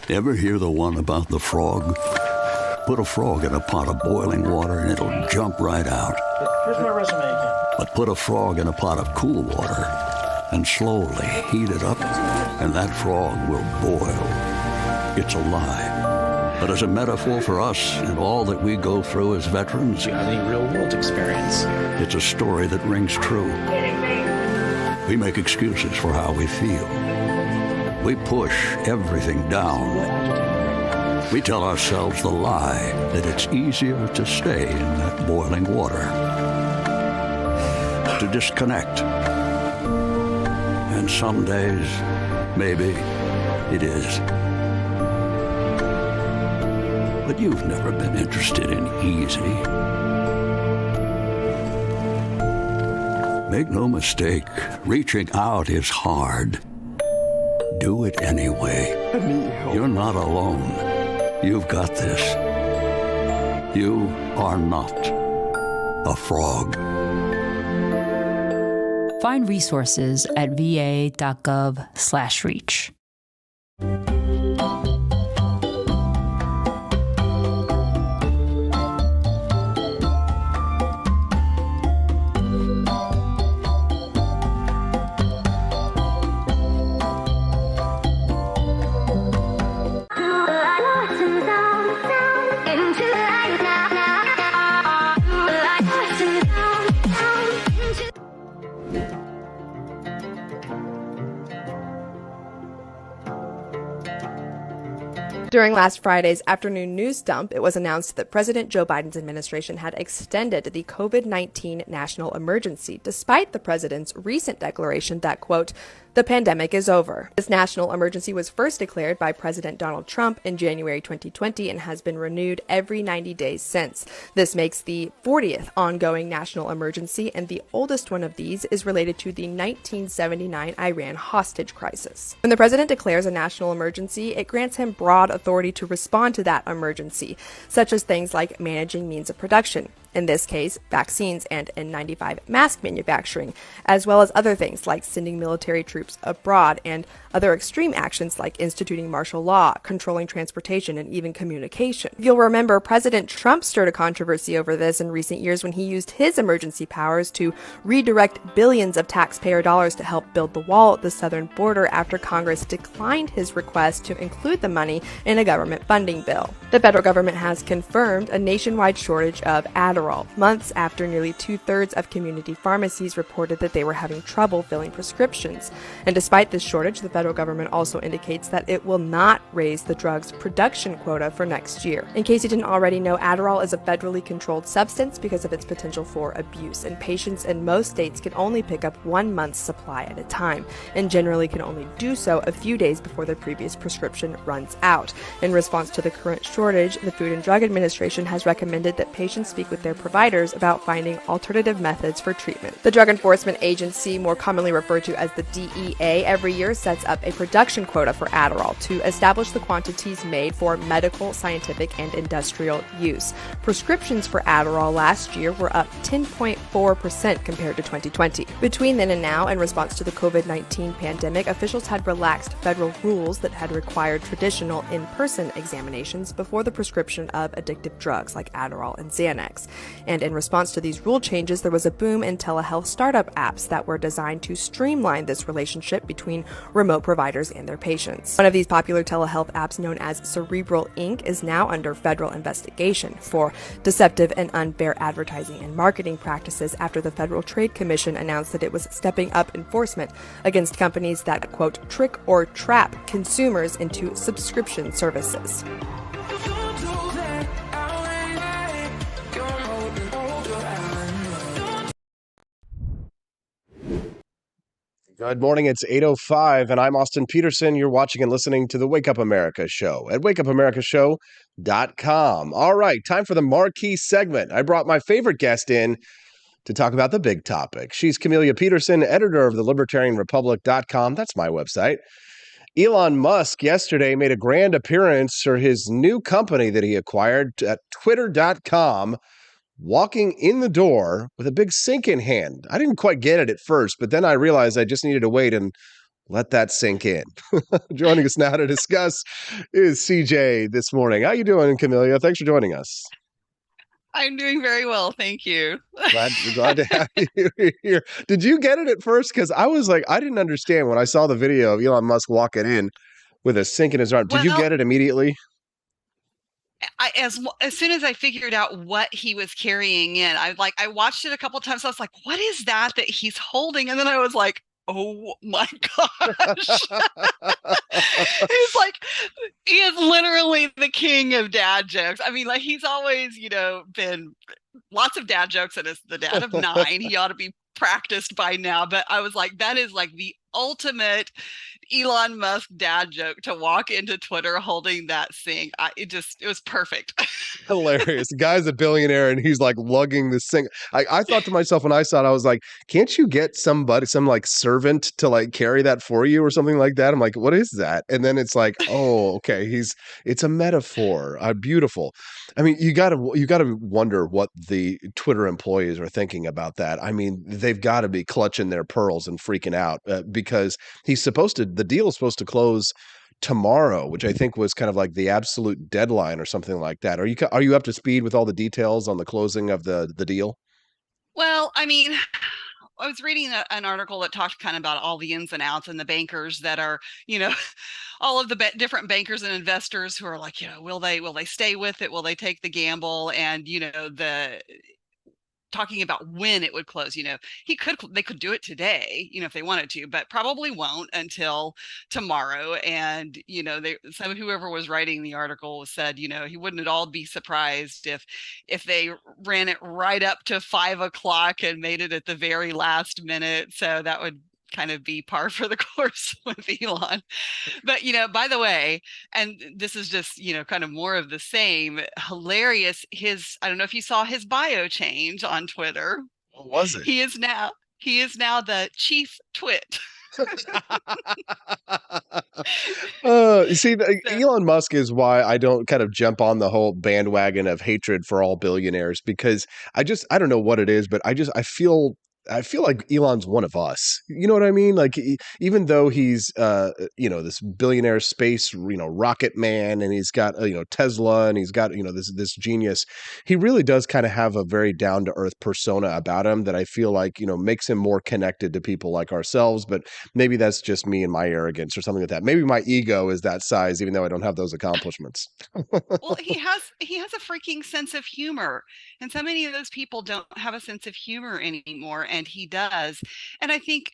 Ever hear the one about the frog? Put a frog in a pot of boiling water and it'll jump right out. Here's my resume again. But put a frog in a pot of cool water and slowly heat it up and that frog will boil. It's a lie. But as a metaphor for us and all that we go through as veterans, Do you have any real world experience? it's a story that rings true. We make excuses for how we feel. We push everything down. We tell ourselves the lie that it's easier to stay in that boiling water, to disconnect. And some days, maybe it is. But you've never been interested in easy. Make no mistake, reaching out is hard. Do it anyway. You're not alone. You've got this. You are not a frog. Find resources at va.gov/reach. During last Friday's afternoon news dump, it was announced that President Joe Biden's administration had extended the COVID-19 national emergency, despite the president's recent declaration that, quote, the pandemic is over. This national emergency was first declared by President Donald Trump in January 2020 and has been renewed every 90 days since. This makes the 40th ongoing national emergency, and the oldest one of these is related to the 1979 Iran hostage crisis. When the president declares a national emergency, it grants him broad authority to respond to that emergency, such as things like managing means of production. in this case, vaccines and N95 mask manufacturing, as well as other things like sending military troops abroad and other extreme actions like instituting martial law, controlling transportation, and even communication. You'll remember President Trump stirred a controversy over this in recent years when he used his emergency powers to redirect billions of taxpayer dollars to help build the wall at the southern border after Congress declined his request to include the money in a government funding bill. The federal government has confirmed a nationwide shortage of Adderall, months after nearly 2/3 of community pharmacies reported that they were having trouble filling prescriptions. And despite this shortage, the federal government also indicates that it will not raise the drug's production quota for next year. In case you didn't already know, Adderall is a federally controlled substance because of its potential for abuse, and patients in most states can only pick up 1 month's supply at a time, and generally can only do so a few days before their previous prescription runs out. In response to the current shortage, the Food and Drug Administration has recommended that patients speak with their providers about finding alternative methods for treatment. The Drug Enforcement Agency, more commonly referred to as the DEA, every year sets up a production quota for Adderall to establish the quantities made for medical, scientific, and industrial use. Prescriptions for Adderall last year were up 10.4% compared to 2020. Between then and now, in response to the COVID-19 pandemic, officials had relaxed federal rules that had required traditional in-person examinations before the prescription of addictive drugs like Adderall and Xanax. And in response to these rule changes, there was a boom in telehealth startup apps that were designed to streamline this relationship between remote providers and their patients. One of these popular telehealth apps, known as Cerebral Inc., is now under federal investigation for deceptive and unfair advertising and marketing practices after the Federal Trade Commission announced that it was stepping up enforcement against companies that, quote, trick or trap consumers into subscription services. Good morning. It's 8:05, and I'm Austin Peterson. You're watching and listening to the Wake Up America Show at wakeupamerica.show.com. All right, time for the marquee segment. I brought my favorite guest in to talk about the big topic. She's Camellia Peterson, editor of the libertarianrepublic.com. That's my website. Elon Musk yesterday made a grand appearance for his new company that he acquired at twitter.com, walking in the door with a big sink in hand. I didn't quite get it at first, but then I realized I just needed to wait and let that sink in. Joining us now to discuss is CJ this morning. How you doing, Camellia? Thanks for joining us. I'm doing very well, thank you. Glad to have you here. Did you get it at first? Because I was like, I didn't understand when I saw the video of Elon Musk walking in with a sink in his arm. Did you get it immediately? As soon as I figured out what he was carrying in, I watched it a couple times. I was like, what is that he's holding? And then I was like, oh my gosh. He is literally the king of dad jokes. I mean, like, he's always, been lots of dad jokes, and as the dad of 9, he ought to be practiced by now. But I was like, that is like the ultimate Elon Musk dad joke, to walk into Twitter holding that sink. It was perfect. Hilarious. The guy's a billionaire and he's like lugging the sink. I thought to myself when I saw it, I was like, can't you get some like servant to like carry that for you or something like that? I'm like, what is that? And then it's like, oh, okay. It's a metaphor. Beautiful. I mean, you gotta wonder what the Twitter employees are thinking about that. I mean, they've got to be clutching their pearls and freaking out because the deal is supposed to close tomorrow, which I think was kind of like the absolute deadline or something like that. Are you up to speed with all the details on the closing of the deal? Well, I mean, I was reading an article that talked kind of about all the ins and outs, and the bankers that are, all of the different bankers and investors who are like, will they stay with it? Will they take the gamble? And, talking about when it would close. They could do it today, if they wanted to, but probably won't until tomorrow. And, whoever was writing the article said, he wouldn't at all be surprised if they ran it right up to 5 o'clock and made it at the very last minute. So that would kind of be par for the course with Elon. But, by the way, and this is just, kind of more of the same, hilarious, I don't know if you saw his bio change on Twitter. What was it? He is now the chief twit. You see, Elon Musk is why I don't kind of jump on the whole bandwagon of hatred for all billionaires, because I don't know what it is, but I feel like Elon's one of us. You know what I mean? Like, even though he's, this billionaire space, rocket man, and he's got, Tesla, and he's got, this genius, he really does kind of have a very down to earth persona about him that I feel like, makes him more connected to people like ourselves. But maybe that's just me and my arrogance or something like that. Maybe my ego is that size, even though I don't have those accomplishments. Well, he has a freaking sense of humor, and so many of those people don't have a sense of humor anymore, and he does. And I think,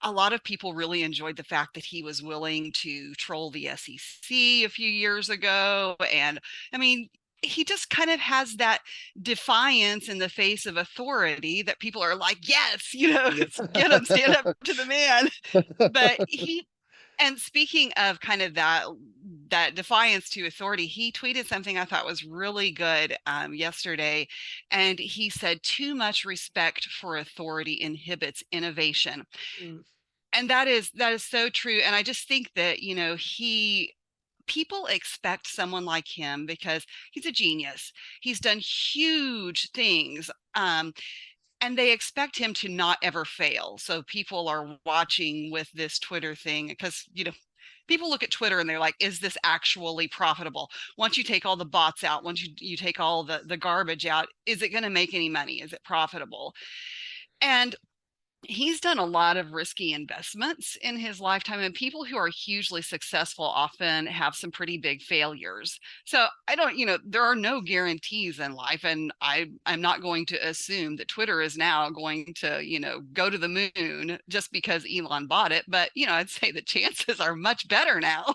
a lot of people really enjoyed the fact that he was willing to troll the SEC a few years ago. And I mean, he just kind of has that defiance in the face of authority that people are like, yes, get him, stand up to the man. But and speaking of kind of that defiance to authority, he tweeted something I thought was really good yesterday. And he said, too much respect for authority inhibits innovation. And that is so true. And I just think that, people expect someone like him because he's a genius. He's done huge things. And they expect him to not ever fail. So people are watching with this Twitter thing because, people look at Twitter and they're like, is this actually profitable? Once you take all the bots out, once you take all the garbage out, is it going to make any money? Is it profitable? And he's done a lot of risky investments in his lifetime, and people who are hugely successful often have some pretty big failures. So there are no guarantees in life, and I'm not going to assume that Twitter is now going to, go to the moon just because Elon bought it. But, I'd say the chances are much better now.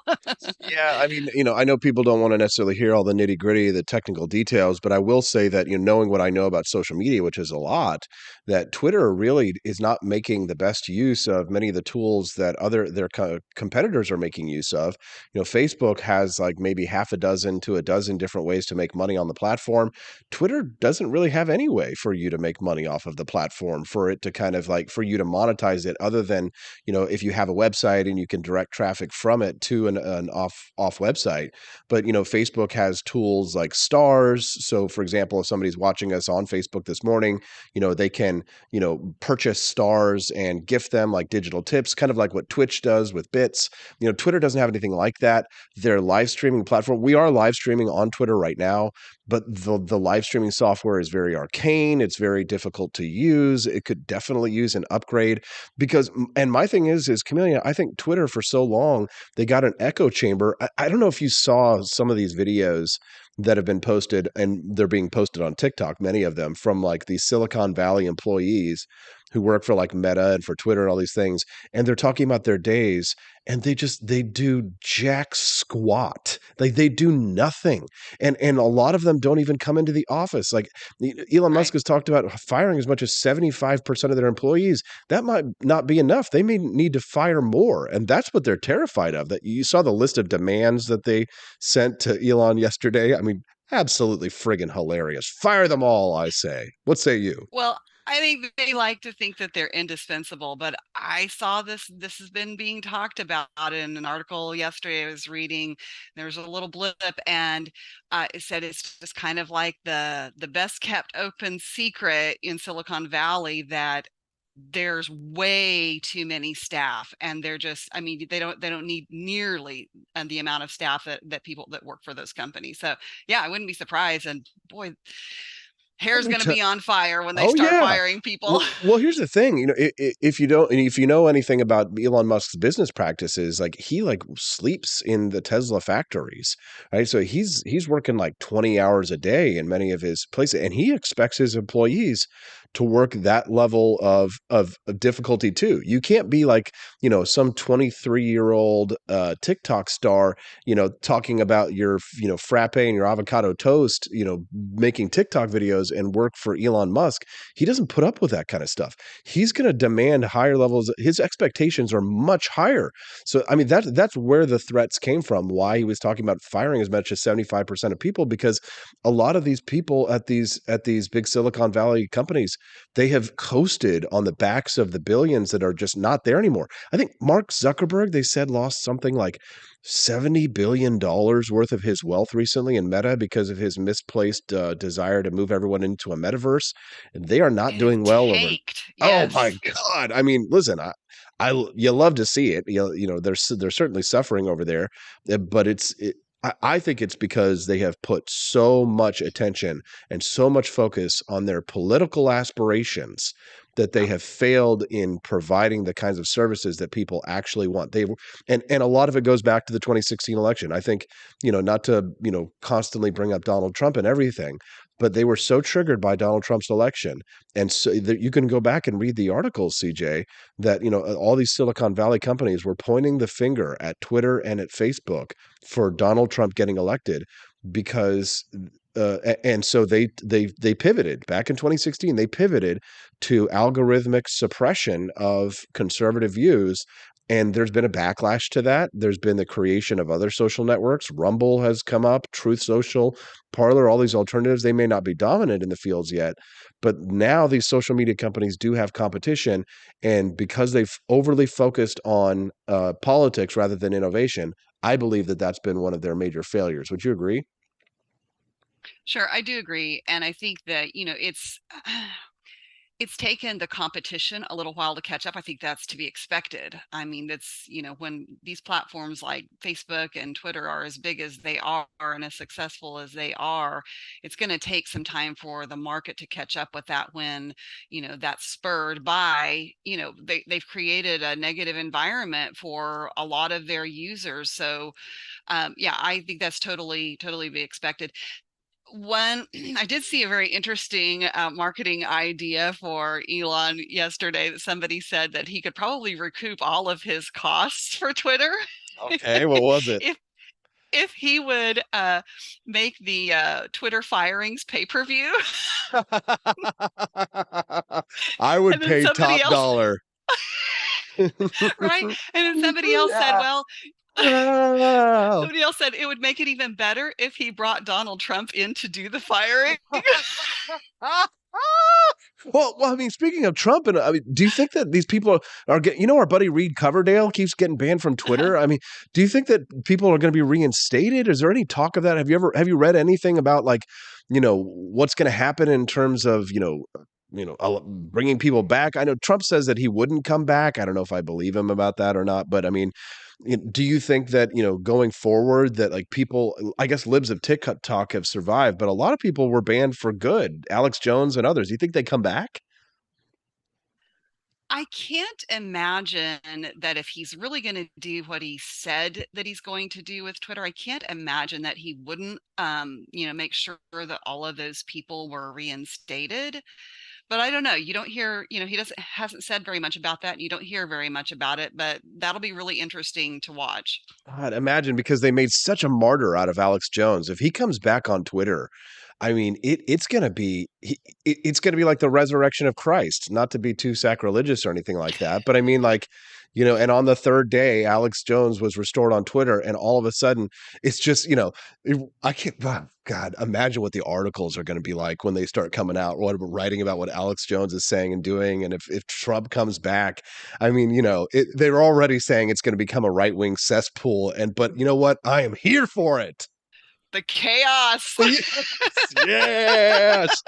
Yeah, I mean, I know people don't want to necessarily hear all the nitty gritty, the technical details, but I will say that, knowing what I know about social media, which is a lot, that Twitter really is not making the best use of many of the tools that their competitors are making use of. Facebook has like maybe half a dozen to a dozen different ways to make money on the platform. Twitter doesn't really have any way for you to make money off of the platform, for it to kind of like for you to monetize it, other than, if you have a website and you can direct traffic from it to an off website. But, Facebook has tools like stars. So for example, if somebody's watching us on Facebook this morning, they can, purchase stars and gift them like digital tips, kind of like what Twitch does with bits. Twitter doesn't have anything like that. Their live streaming platform, we are live streaming on Twitter right now, but the live streaming software is very arcane. It's very difficult to use. It could definitely use an upgrade because, and my thing is Camellia, I think Twitter for so long, they got an echo chamber. I don't know if you saw some of these videos that have been posted, and they're being posted on TikTok, many of them from like these Silicon Valley employees who work for like Meta and for Twitter and all these things. And they're talking about their days, and they do jack squat. Like they do nothing. And a lot of them don't even come into the office. Like Elon Musk has talked about firing as much as 75% of their employees. That might not be enough. They may need to fire more. And that's what they're terrified of. That you saw the list of demands that they sent to Elon yesterday. I mean, absolutely friggin' hilarious. Fire them all, I say. What say you? Well, I think they like to think that they're indispensable, but I saw this has been being talked about in an article yesterday I was reading. There was a little blip, and it said it's just kind of like the best kept open secret in Silicon Valley that there's way too many staff, and they're just, I mean, they don't need nearly the amount of staff that people that work for those companies. So yeah, I wouldn't be surprised. And boy, hair's going to be on fire when they start firing people. Well, here's the thing, if you know anything about Elon Musk's business practices, like he like sleeps in the Tesla factories, right? So he's working like 20 hours a day in many of his places, and he expects his employees to work that level of difficulty too. You can't be like, some 23-year-old TikTok star, talking about your, frappe and your avocado toast, making TikTok videos and work for Elon Musk. He doesn't put up with that kind of stuff. He's going to demand higher levels. His expectations are much higher. So, I mean, that's where the threats came from, why he was talking about firing as much as 75% of people, because a lot of these people at these big Silicon Valley companies, they have coasted on the backs of the billions that are just not there anymore. I think Mark Zuckerberg, they said, lost something like $70 billion worth of his wealth recently in Meta because of his misplaced desire to move everyone into a metaverse. And they are not doing well over. Oh my God. I mean, listen, you love to see it. They're certainly suffering over there, but I think it's because they have put so much attention and so much focus on their political aspirations that they have failed in providing the kinds of services that people actually want. And a lot of it goes back to the 2016 election. I think, not to, constantly bring up Donald Trump and everything, but they were so triggered by Donald Trump's election. And so that you can go back and read the articles, CJ, that, all these Silicon Valley companies were pointing the finger at Twitter and at Facebook for Donald Trump getting elected because and so they pivoted back in 2016. They pivoted to algorithmic suppression of conservative views. And there's been a backlash to that. There's been the creation of other social networks. Rumble has come up, Truth Social, Parler, all these alternatives. They may not be dominant in the fields yet, but now these social media companies do have competition. And because they've overly focused on politics rather than innovation, I believe that that's been one of their major failures. Would you agree? Sure, I do agree. And I think that, it's taken the competition a little while to catch up. I think that's to be expected. I mean, that's, when these platforms like Facebook and Twitter are as big as they are and as successful as they are, it's going to take some time for the market to catch up with that when, that's spurred by, they've created a negative environment for a lot of their users. So, I think that's totally be expected. I did see a very interesting marketing idea for Elon yesterday that somebody said that he could probably recoup all of his costs for Twitter. Okay, what was it? If he would make the Twitter firings pay-per-view. I would pay top dollar. Right? And then somebody else said, well, somebody else said it would make it even better if he brought Donald Trump in to do the firing. Well, I mean, speaking of Trump, and do you think that these people are getting, our buddy Reed Coverdale keeps getting banned from Twitter? I mean, do you think that people are going to be reinstated? Is there any talk of that? Have you read anything about what's going to happen in terms of, bringing people back? I know Trump says that he wouldn't come back. I don't know if I believe him about that or not, but I mean, do you think that, going forward that people, I guess libs of TikTok have survived, but a lot of people were banned for good, Alex Jones and others. Do you think they come back? I can't imagine that if he's really going to do what he said that he's going to do with Twitter, I can't imagine that he wouldn't, make sure that all of those people were reinstated. But I don't know. You don't hear, he hasn't said very much about that. And you don't hear very much about it, but that'll be really interesting to watch. God, imagine, because they made such a martyr out of Alex Jones. If he comes back on Twitter, I mean, it's going to be like the resurrection of Christ, not to be too sacrilegious or anything like that. But I mean, and on the third day, Alex Jones was restored on Twitter, and all of a sudden it's just, I can't, God, imagine what the articles are going to be like when they start coming out, writing about what Alex Jones is saying and doing. And if Trump comes back, I mean, they're already saying it's going to become a right-wing cesspool. But you know what? I am here for it. The chaos. Yes.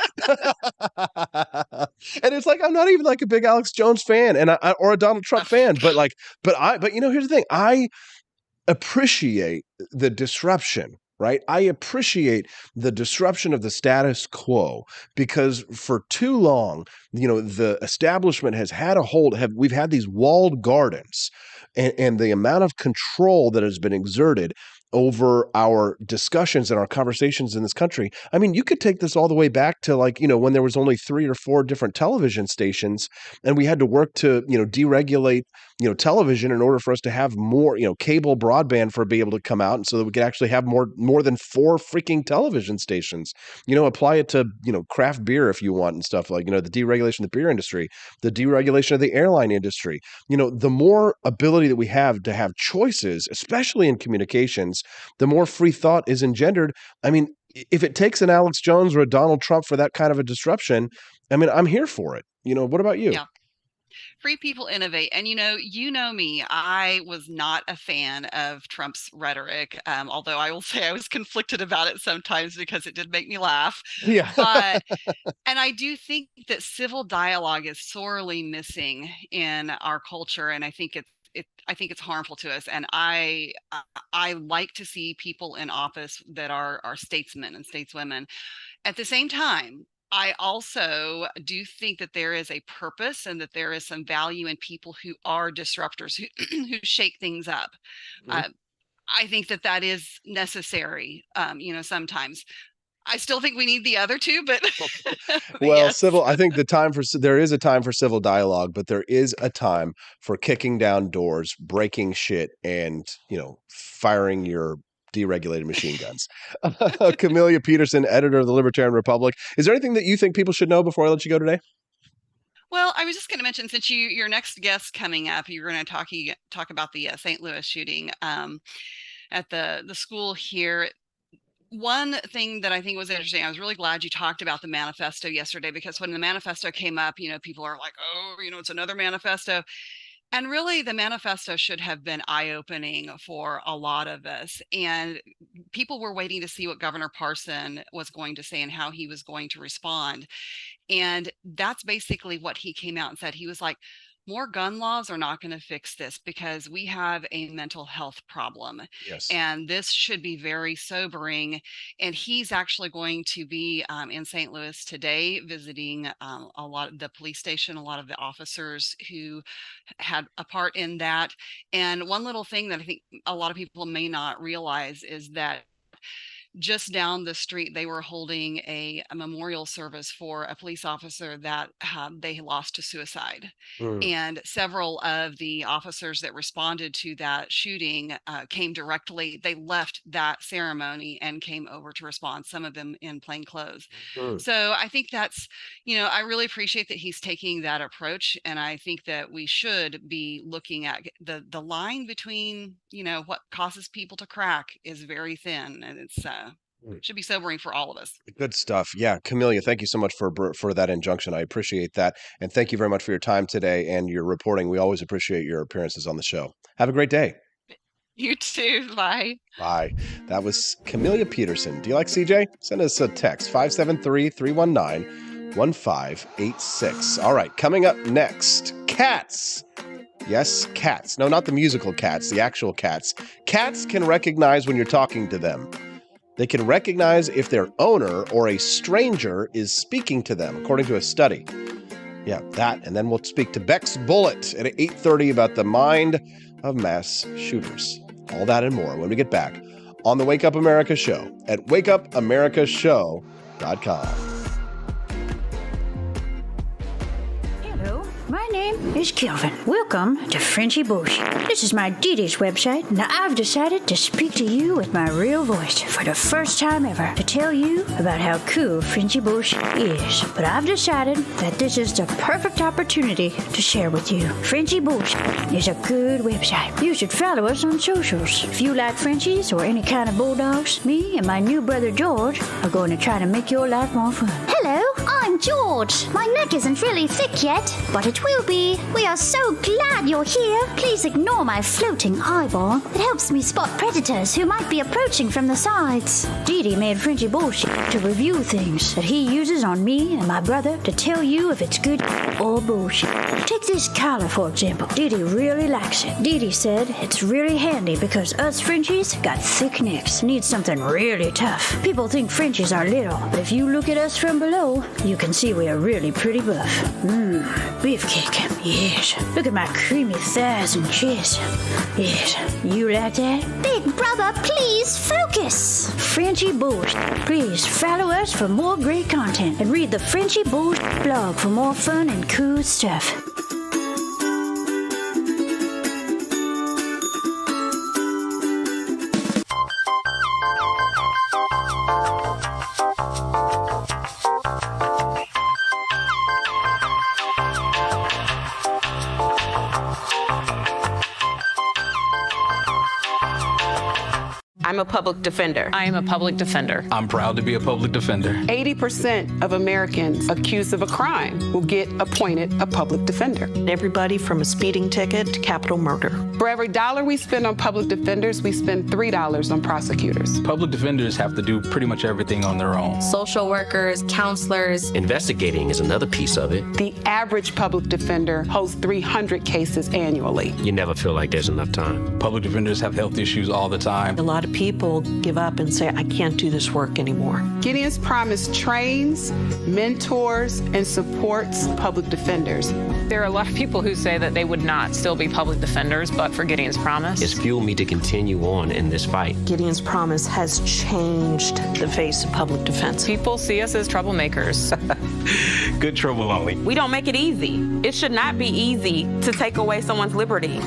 And it's like, I'm not even a big Alex Jones fan or a Donald Trump fan, but here's the thing. I appreciate the disruption, right? I appreciate the disruption of the status quo, because for too long, the establishment has had a hold. We've had these walled gardens, and the amount of control that has been exerted over our discussions and our conversations in this country. I mean, you could take this all the way back to when there was only 3 or 4 different television stations, and we had to work to, deregulate, television in order for us to have more, cable broadband for it to be able to come out, and so that we could actually have more than 4 freaking television stations. Apply it to, craft beer if you want and stuff, the deregulation of the beer industry, the deregulation of the airline industry. The more ability that we have to have choices, especially in communications, the more free thought is engendered. I mean, if it takes an Alex Jones or a Donald Trump for that kind of a disruption, I mean, I'm here for it. What about you? Yeah. Free people innovate. And you know me, I was not a fan of Trump's rhetoric. Although I will say I was conflicted about it sometimes because it did make me laugh. Yeah. And I do think that civil dialogue is sorely missing in our culture. And I think it's harmful to us. And I like to see people in office that are statesmen and stateswomen. At the same time, I also do think that there is a purpose and that there is some value in people who are disruptors, who shake things up. I think that is necessary, sometimes. I still think we need the other two, but well, yes. I think there is a time for civil dialogue, but there is a time for kicking down doors, breaking shit, and, firing your deregulated machine guns. Camellia Peterson, editor of the Libertarian Republic. Is there anything that you think people should know before I let you go today? Well, I was just going to mention, since your next guest coming up, you're going to talk about the St. Louis shooting at the school here. One thing that I think was interesting, I was really glad you talked about the manifesto yesterday, because when the manifesto came up, people are like, oh, it's another manifesto. And really, the manifesto should have been eye-opening for a lot of us. And people were waiting to see what Governor Parson was going to say and how he was going to respond. And that's basically what he came out and said. He was like, more gun laws are not going to fix this, because we have a mental health problem. Yes. And this should be very sobering. And he's actually going to be in St. Louis today, visiting a lot of the police station, a lot of the officers who had a part in that. And one little thing that I think a lot of people may not realize is that just down the street, they were holding a memorial service for a police officer that they lost to suicide. And several of the officers that responded to that shooting came directly. They left that ceremony and came over to respond, some of them in plain clothes. So I think that's, I really appreciate that he's taking that approach. And I think that we should be looking at the line between, what causes people to crack is very thin. And it's should be sobering for all of us. Good stuff. Yeah, Camellia, thank you so much for that injunction. I appreciate that. And thank you very much for your time today and your reporting. We always appreciate your appearances on the show. Have a great day. You too. Bye. Bye. That was Camellia Peterson. Do you like CJ? Send us a text, 573-319-1586. All right, coming up next, cats. Yes, cats. No, not the musical Cats, the actual cats. Cats can recognize when you're talking to them. They can recognize if their owner or a stranger is speaking to them, according to a study. Yeah, that. And then we'll speak to Bex Bullitt at 8:30 about the mind of mass shooters. All that and more when we get back on the Wake Up America Show at wakeupAmericaShow.com. My name is Kelvin. Welcome to Frenchy Bush. This is my Didi's website. Now I've decided to speak to you with my real voice for the first time ever to tell you about how cool Frenchy Bush is. But I've decided that this is the perfect opportunity to share with you. Frenchy Bush is a good website. You should follow us on socials. If you like Frenchies or any kind of bulldogs, me and my new brother George are going to try to make your life more fun. Hello, I'm George. My neck isn't really thick yet, but it will be. We are so glad you're here. Please ignore my floating eyeball. It helps me spot predators who might be approaching from the sides. Didi made Frenchy bullshit to review things that he uses on me and my brother to tell you if it's good or bullshit. Take this collar, for example. Didi really likes it. Didi said it's really handy because us Frenchies got thick necks. Need something really tough. People think Frenchies are little, but if you look at us from below, you can see we are really pretty buff. Beefcake. Yes. Look at my creamy thighs and chest. Yes. You like that? Big brother, please focus. Frenchy Bush. Please follow us for more great content and read the Frenchy Bush blog for more fun and cool stuff. I'm I'm a public defender. I am a public defender. I'm proud to be a public defender. 80% of Americans accused of a crime will get appointed a public defender. Everybody from a speeding ticket to capital murder. For every dollar we spend on public defenders, we spend $3 on prosecutors. Public defenders have to do pretty much everything on their own. Social workers, counselors. Investigating is another piece of it. The average public defender holds 300 cases annually. You never feel like there's enough time. Public defenders have health issues all the time. A lot of people give up and say, I can't do this work anymore. Gideon's Promise trains, mentors, and supports public defenders. There are a lot of people who say that they would not still be public defenders, but for Gideon's Promise. It's fueled me to continue on in this fight. Gideon's Promise has changed the face of public defense. People see us as troublemakers. Good trouble only. We don't make it easy. It should not be easy to take away someone's liberty.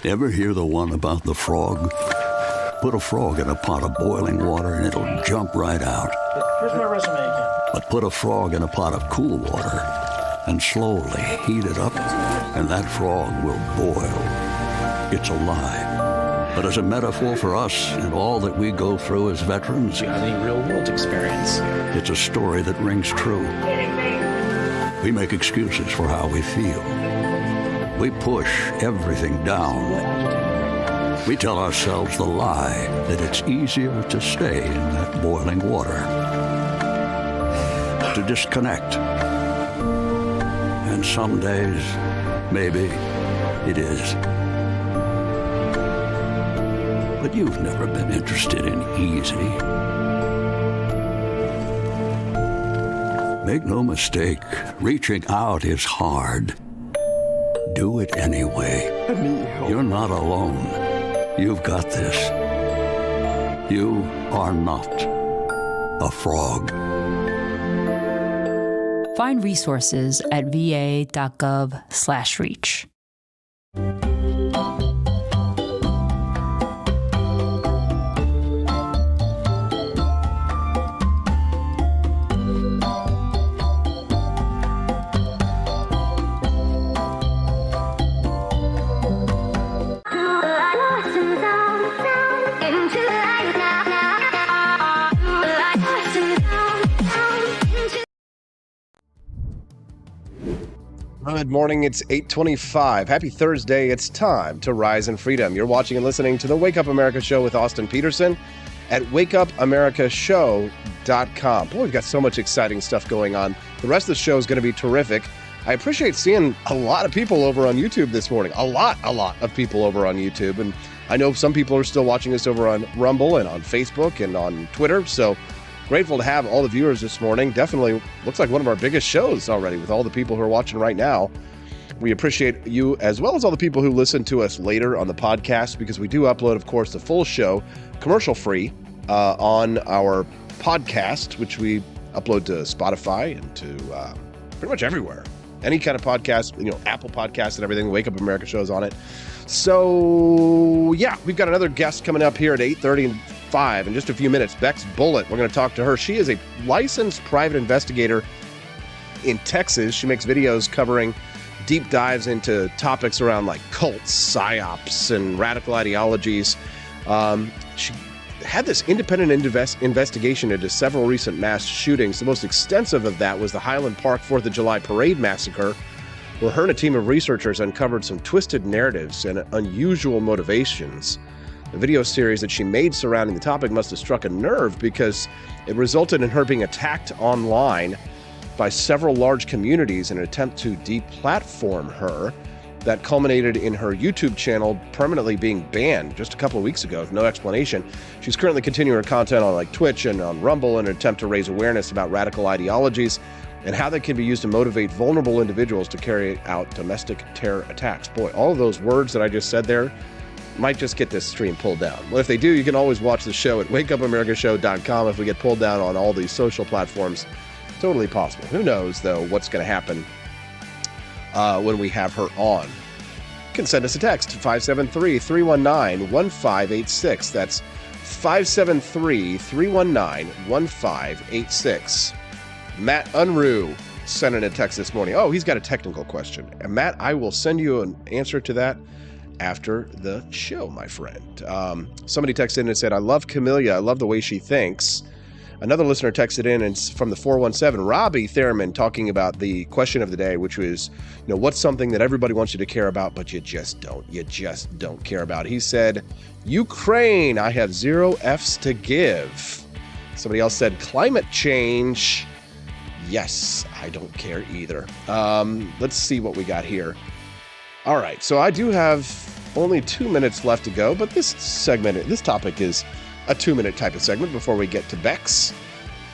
Ever hear the one about the frog? Put a frog in a pot of boiling water and it'll jump right out. Here's my resume again. But put a frog in a pot of cool water and slowly heat it up, and that frog will boil. It's alive. But as a metaphor for us and all that we go through as veterans, You have any real-world experience? it's a story that rings true. We make excuses for how we feel. We push everything down. We tell ourselves the lie that it's easier to stay in that boiling water, to disconnect. And some days, maybe it is. But you've never been interested in easy. Make no mistake, reaching out is hard. Do it anyway. You're not alone. You've got this. You are not a frog. Find resources at va.gov/reach. Good morning, it's 8:25. Happy Thursday. It's time to rise in freedom. You're watching and listening to the Wake Up America Show with Austin Peterson at wakeupamericashow.com. Boy, we've got so much exciting stuff going on. The rest of the show is going to be terrific. I appreciate seeing a lot of people over on YouTube this morning. A lot of people over on YouTube. And I know some people are still watching us over on Rumble and on Facebook and on Twitter. So grateful to have all the viewers this morning. Definitely looks like one of our biggest shows already with all the people who are watching right now. We appreciate you as well as all the people who listen to us later on the podcast, because we do upload, of course, the full show commercial free on our podcast, which we upload to Spotify and to pretty much everywhere. Any kind of podcast, Apple Podcasts and everything. Wake Up America shows on it. So yeah, we've got another guest coming up here at 8:35 in just a few minutes. Bex Bullitt. We're going to talk to her. She is a licensed private investigator in Texas. She makes videos covering deep dives into topics around like cults, psyops, and radical ideologies. She had this independent investigation into several recent mass shootings. The most extensive of that was the Highland Park 4th of July parade massacre, where her and a team of researchers uncovered some twisted narratives and unusual motivations. The video series that she made surrounding the topic must have struck a nerve, because it resulted in her being attacked online by several large communities in an attempt to deplatform her. That culminated in her YouTube channel permanently being banned just a couple of weeks ago with no explanation. She's currently continuing her content on Twitch and on Rumble in an attempt to raise awareness about radical ideologies and how they can be used to motivate vulnerable individuals to carry out domestic terror attacks. Boy, all of those words that I just said there might just get this stream pulled down. Well, if they do, you can always watch the show at wakeupamericashow.com. If we get pulled down on all these social platforms, totally possible. Who knows, though, what's going to happen when we have her on. You can send us a text to 573-319-1586. That's 573-319-1586. Matt Unruh sent in a text this morning. Oh, he's got a technical question. And Matt, I will send you an answer to that after the show, my friend. Somebody texted in and said, I love Camellia. I love the way she thinks. Another listener texted in, and it's from the 417, Robbie Thurman, talking about the question of the day, which was, what's something that everybody wants you to care about, but you just don't care about? He said, Ukraine. I have 0 F's to give. Somebody else said, climate change. Yes, I don't care either. Let's see what we got here. All right, so I do have only 2 minutes left to go, but this topic is a 2-minute type of segment before we get to Bex.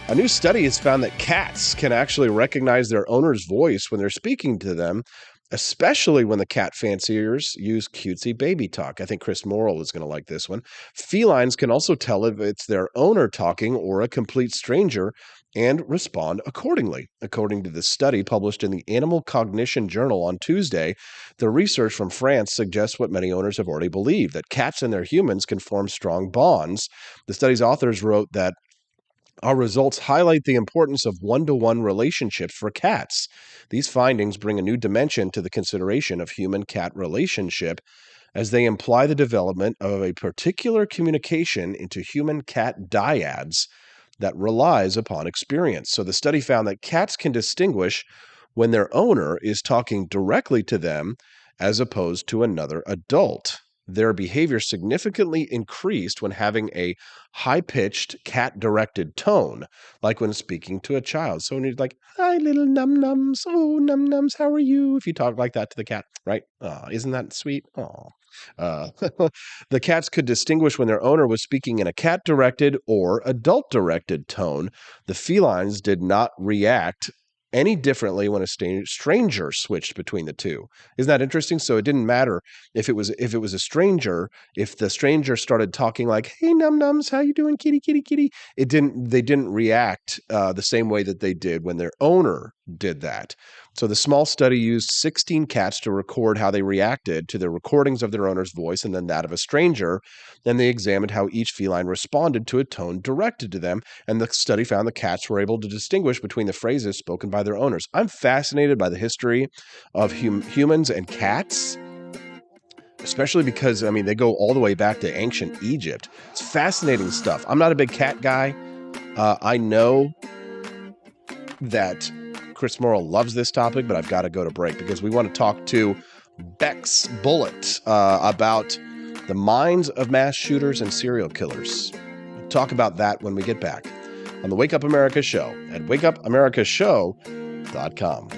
A new study has found that cats can actually recognize their owner's voice when they're speaking to them, especially when the cat fanciers use cutesy baby talk. I think Chris Morrill is going to like this one. Felines can also tell if it's their owner talking or a complete stranger and respond accordingly. According to the study published in the Animal Cognition Journal on Tuesday, the research from France suggests what many owners have already believed, that cats and their humans can form strong bonds. The study's authors wrote that our results highlight the importance of one-to-one relationships for cats. These findings bring a new dimension to the consideration of human-cat relationship, as they imply the development of a particular communication into human-cat dyads that relies upon experience. So the study found that cats can distinguish when their owner is talking directly to them as opposed to another adult. Their behavior significantly increased when having a high-pitched, cat-directed tone, like when speaking to a child. So when you're like, hi, little num-nums, oh, num-nums, how are you? If you talk like that to the cat, right? Isn't that sweet? The cats could distinguish when their owner was speaking in a cat-directed or adult-directed tone. The felines did not react any differently when a stranger switched between the two. Isn't that interesting? So it didn't matter if it was a stranger. If the stranger started talking like, "Hey, num-nums, how you doing, kitty, kitty, kitty?" They didn't react the same way that they did when their owner did that. So the small study used 16 cats to record how they reacted to the recordings of their owner's voice and then that of a stranger. Then they examined how each feline responded to a tone directed to them, and the study found the cats were able to distinguish between the phrases spoken by their owners. I'm fascinated by the history of humans and cats, especially because, they go all the way back to ancient Egypt. It's fascinating stuff. I'm not a big cat guy. I know that Chris Morrill loves this topic, but I've got to go to break because we want to talk to Bex Bullitt about the minds of mass shooters and serial killers. We'll talk about that when we get back on the Wake Up America show at wakeupAmericaShow.com.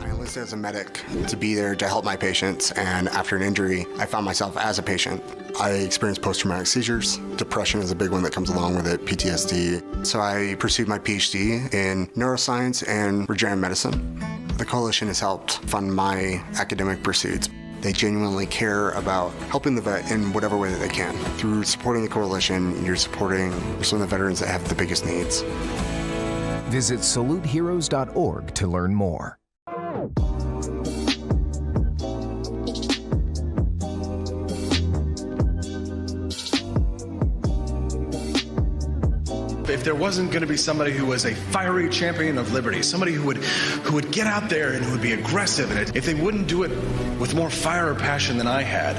I enlisted as a medic to be there to help my patients, and after an injury, I found myself as a patient. I experienced post-traumatic seizures. Depression is a big one that comes along with it, PTSD. So I pursued my PhD in neuroscience and regenerative medicine. The coalition has helped fund my academic pursuits. They genuinely care about helping the vet in whatever way that they can. Through supporting the coalition, you're supporting some of the veterans that have the biggest needs. Visit saluteheroes.org to learn more. If there wasn't going to be somebody who was a fiery champion of liberty, somebody who would get out there and who would be aggressive, and if they wouldn't do it with more fire or passion than I had,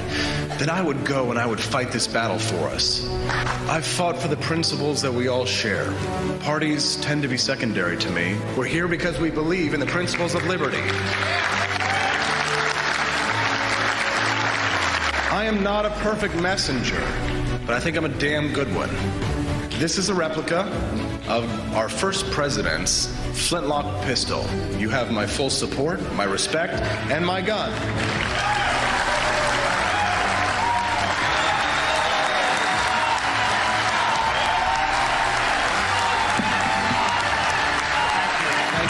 then I would go and I would fight this battle for us. I've fought for the principles that we all share. Parties tend to be secondary to me. We're here because we believe in the principles of liberty. I am not a perfect messenger, but I think I'm a damn good one. This is a replica of our first president's flintlock pistol. You have my full support, my respect, and my gun.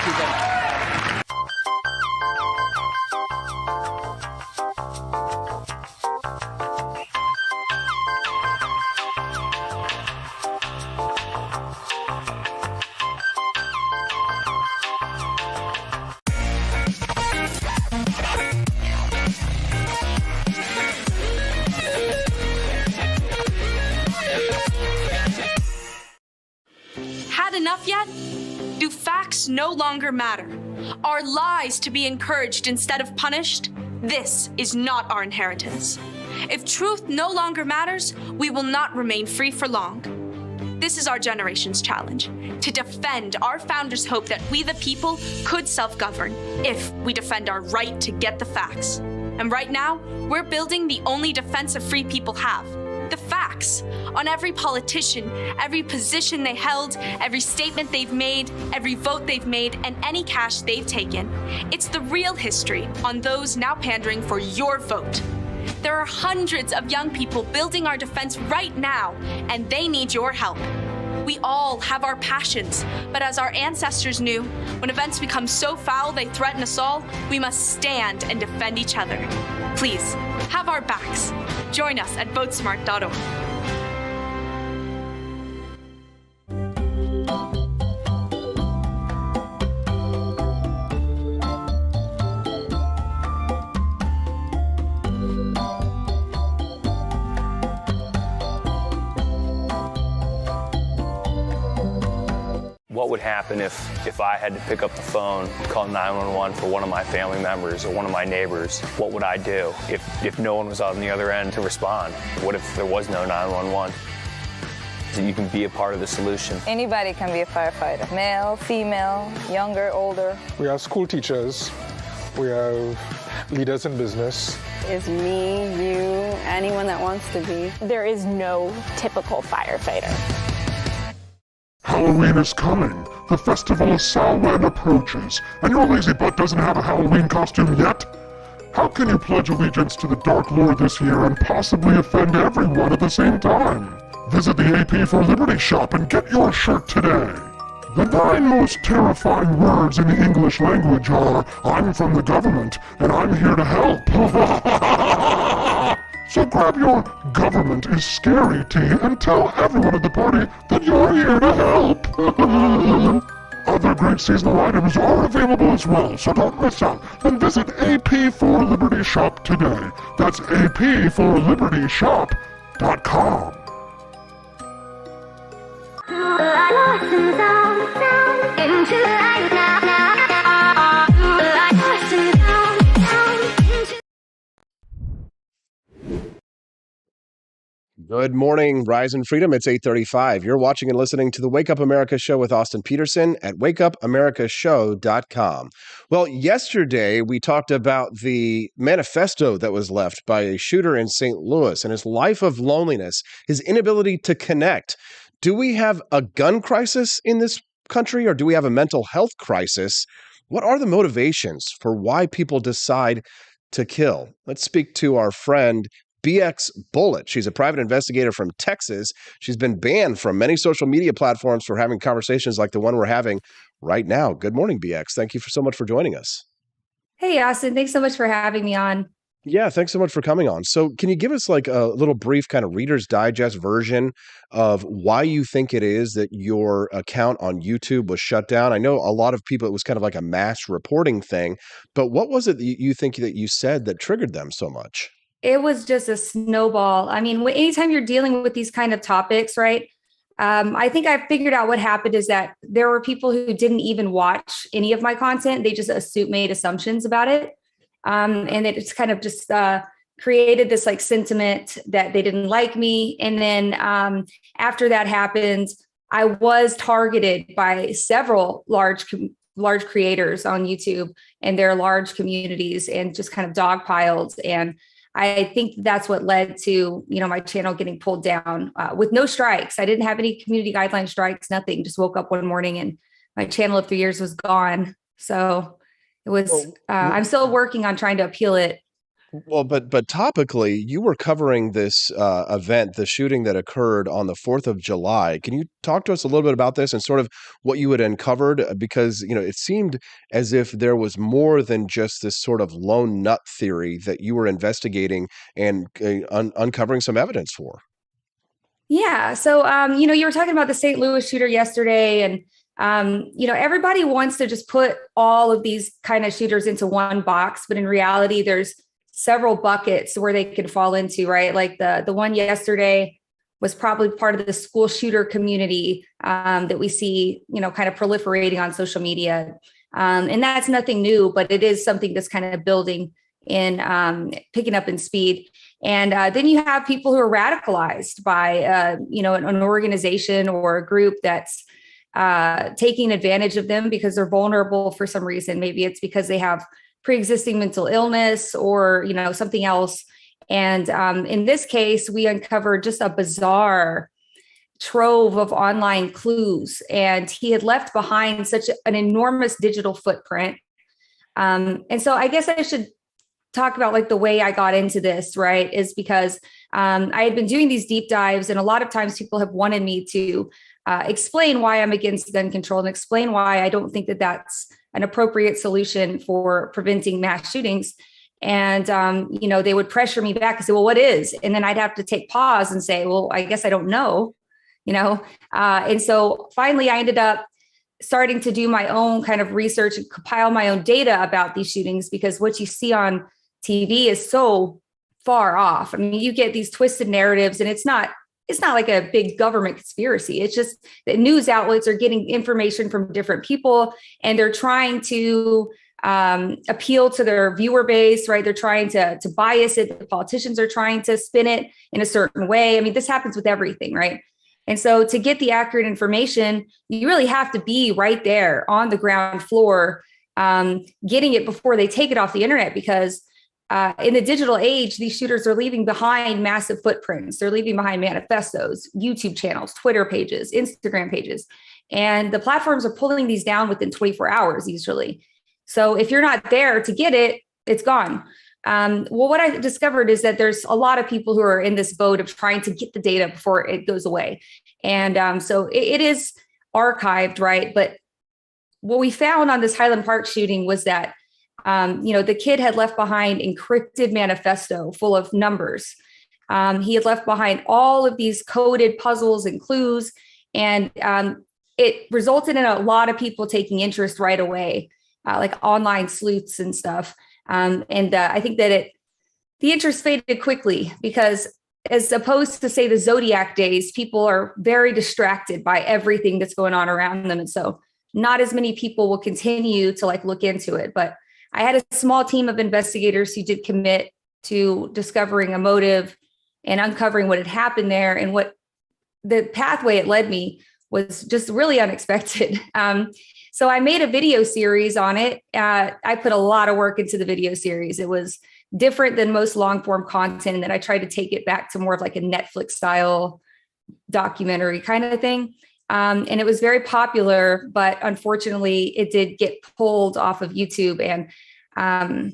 Thank you. enough yet? Do facts no longer matter? Are lies to be encouraged instead of punished? This is not our inheritance. If truth no longer matters, we will not remain free for long. This is our generation's challenge, to defend our founders' hope that we the people could self-govern if we defend our right to get the facts. And right now, we're building the only defense of free people have, the facts, on every politician, every position they held, every statement they've made, every vote they've made, and any cash they've taken. It's the real history on those now pandering for your vote. There are hundreds of young people building our defense right now, and they need your help. We all have our passions, but as our ancestors knew, when events become so foul they threaten us all, we must stand and defend each other. Please, have our backs. Join us at votesmart.org. What would happen if I had to pick up the phone, call 911 for one of my family members or one of my neighbors? What would I do if no one was on the other end to respond? What if there was no 911? So you can be a part of the solution. Anybody can be a firefighter. Male, female, younger, older. We have school teachers. We have leaders in business. Is me, you, anyone that wants to be. There is no typical firefighter. Halloween is coming. The festival of Samhain approaches, and your lazy butt doesn't have a Halloween costume yet? How can you pledge allegiance to the Dark Lord this year and possibly offend everyone at the same time? Visit the AP for Liberty shop and get your shirt today. The 9 most terrifying words in the English language are, I'm from the government, and I'm here to help. So grab your government is scary tee and tell everyone at the party that you're here to help. Other great seasonal items are available as well, so don't miss out. And visit AP for Liberty shop today. That's apforlibertyshop.com. Good morning, Rise and Freedom. It's 8:35. You're watching and listening to the Wake Up America Show with Austin Peterson at wakeupAmericaShow.com. Well, yesterday we talked about the manifesto that was left by a shooter in St. Louis and his life of loneliness, his inability to connect. Do we have a gun crisis in this country, or do we have a mental health crisis? What are the motivations for why people decide to kill? Let's speak to our friend Bex Bullitt. She's a private investigator from Texas. She's been banned from many social media platforms for having conversations like the one we're having right now. Good morning, Bex. Thank you so much for joining us. Hey, Austin. Thanks so much for having me on. Yeah, thanks so much for coming on. So can you give us like a little brief kind of Reader's Digest version of why you think it is that your account on YouTube was shut down? I know a lot of people, it was kind of like a mass reporting thing, but what was it that you think that you said that triggered them so much? It was just a snowball. I mean, anytime you're dealing with these kind of topics, right? I think I figured out what happened is that there were people who didn't even watch any of my content. They just made assumptions about it. And it just kind of just created this like sentiment that they didn't like me. And then after that happened, I was targeted by several large creators on YouTube and their large communities and just kind of dogpiled. And I think that's what led to, my channel getting pulled down with no strikes. I didn't have any community guideline strikes, nothing. Just woke up one morning and my channel of 3 years was gone. So it was, I'm still working on trying to appeal it. Well, but topically, you were covering this event, the shooting that occurred on the 4th of July. Can you talk to us a little bit about this and sort of what you had uncovered? Because, it seemed as if there was more than just this sort of lone nut theory that you were investigating and uncovering some evidence for. Yeah. So, you were talking about the St. Louis shooter yesterday, and everybody wants to just put all of these kind of shooters into one box, but in reality, there's several buckets where they could fall into, right? Like the one yesterday was probably part of the school shooter community that we see, kind of proliferating on social media. And that's nothing new, but it is something that's kind of building in, picking up in speed. And then you have people who are radicalized by, an organization or a group that's taking advantage of them because they're vulnerable for some reason. Maybe it's because they have pre-existing mental illness or, something else. And in this case, we uncovered just a bizarre trove of online clues, and he had left behind such an enormous digital footprint. And so I guess I should talk about like the way I got into this, right? Is because I had been doing these deep dives, and a lot of times people have wanted me to explain why I'm against gun control and explain why I don't think that that's an appropriate solution for preventing mass shootings. And, they would pressure me back and say, well, what is? And then I'd have to take pause and say, well, I guess I don't know, and so finally I ended up starting to do my own kind of research and compile my own data about these shootings, because what you see on TV is so far off. I mean, you get these twisted narratives, and it's not like a big government conspiracy. It's just that news outlets are getting information from different people, and they're trying to appeal to their viewer base, right? They're trying to bias it. The politicians are trying to spin it in a certain way. I mean, this happens with everything, right? And so to get the accurate information, you really have to be right there on the ground floor, getting it before they take it off the internet, because in the digital age, these shooters are leaving behind massive footprints. They're leaving behind manifestos, YouTube channels, Twitter pages, Instagram pages, and the platforms are pulling these down within 24 hours usually. So if you're not there to get it, it's gone. Well, what I discovered is that there's a lot of people who are in this boat of trying to get the data before it goes away. And so it is archived, right? But what we found on this Highland Park shooting was that, the kid had left behind encrypted manifesto full of numbers. He had left behind all of these coded puzzles and clues, and it resulted in a lot of people taking interest right away, like online sleuths and stuff. I think that the interest faded quickly, because as opposed to say the Zodiac days, people are very distracted by everything that's going on around them. And so not as many people will continue to look into it. But I had a small team of investigators who did commit to discovering a motive and uncovering what had happened there. And what the pathway it led me was just really unexpected. So I made a video series on it. I put a lot of work into the video series. It was different than most long form content, and then I tried to take it back to more of like a Netflix style documentary kind of thing. And it was very popular, but unfortunately it did get pulled off of YouTube. And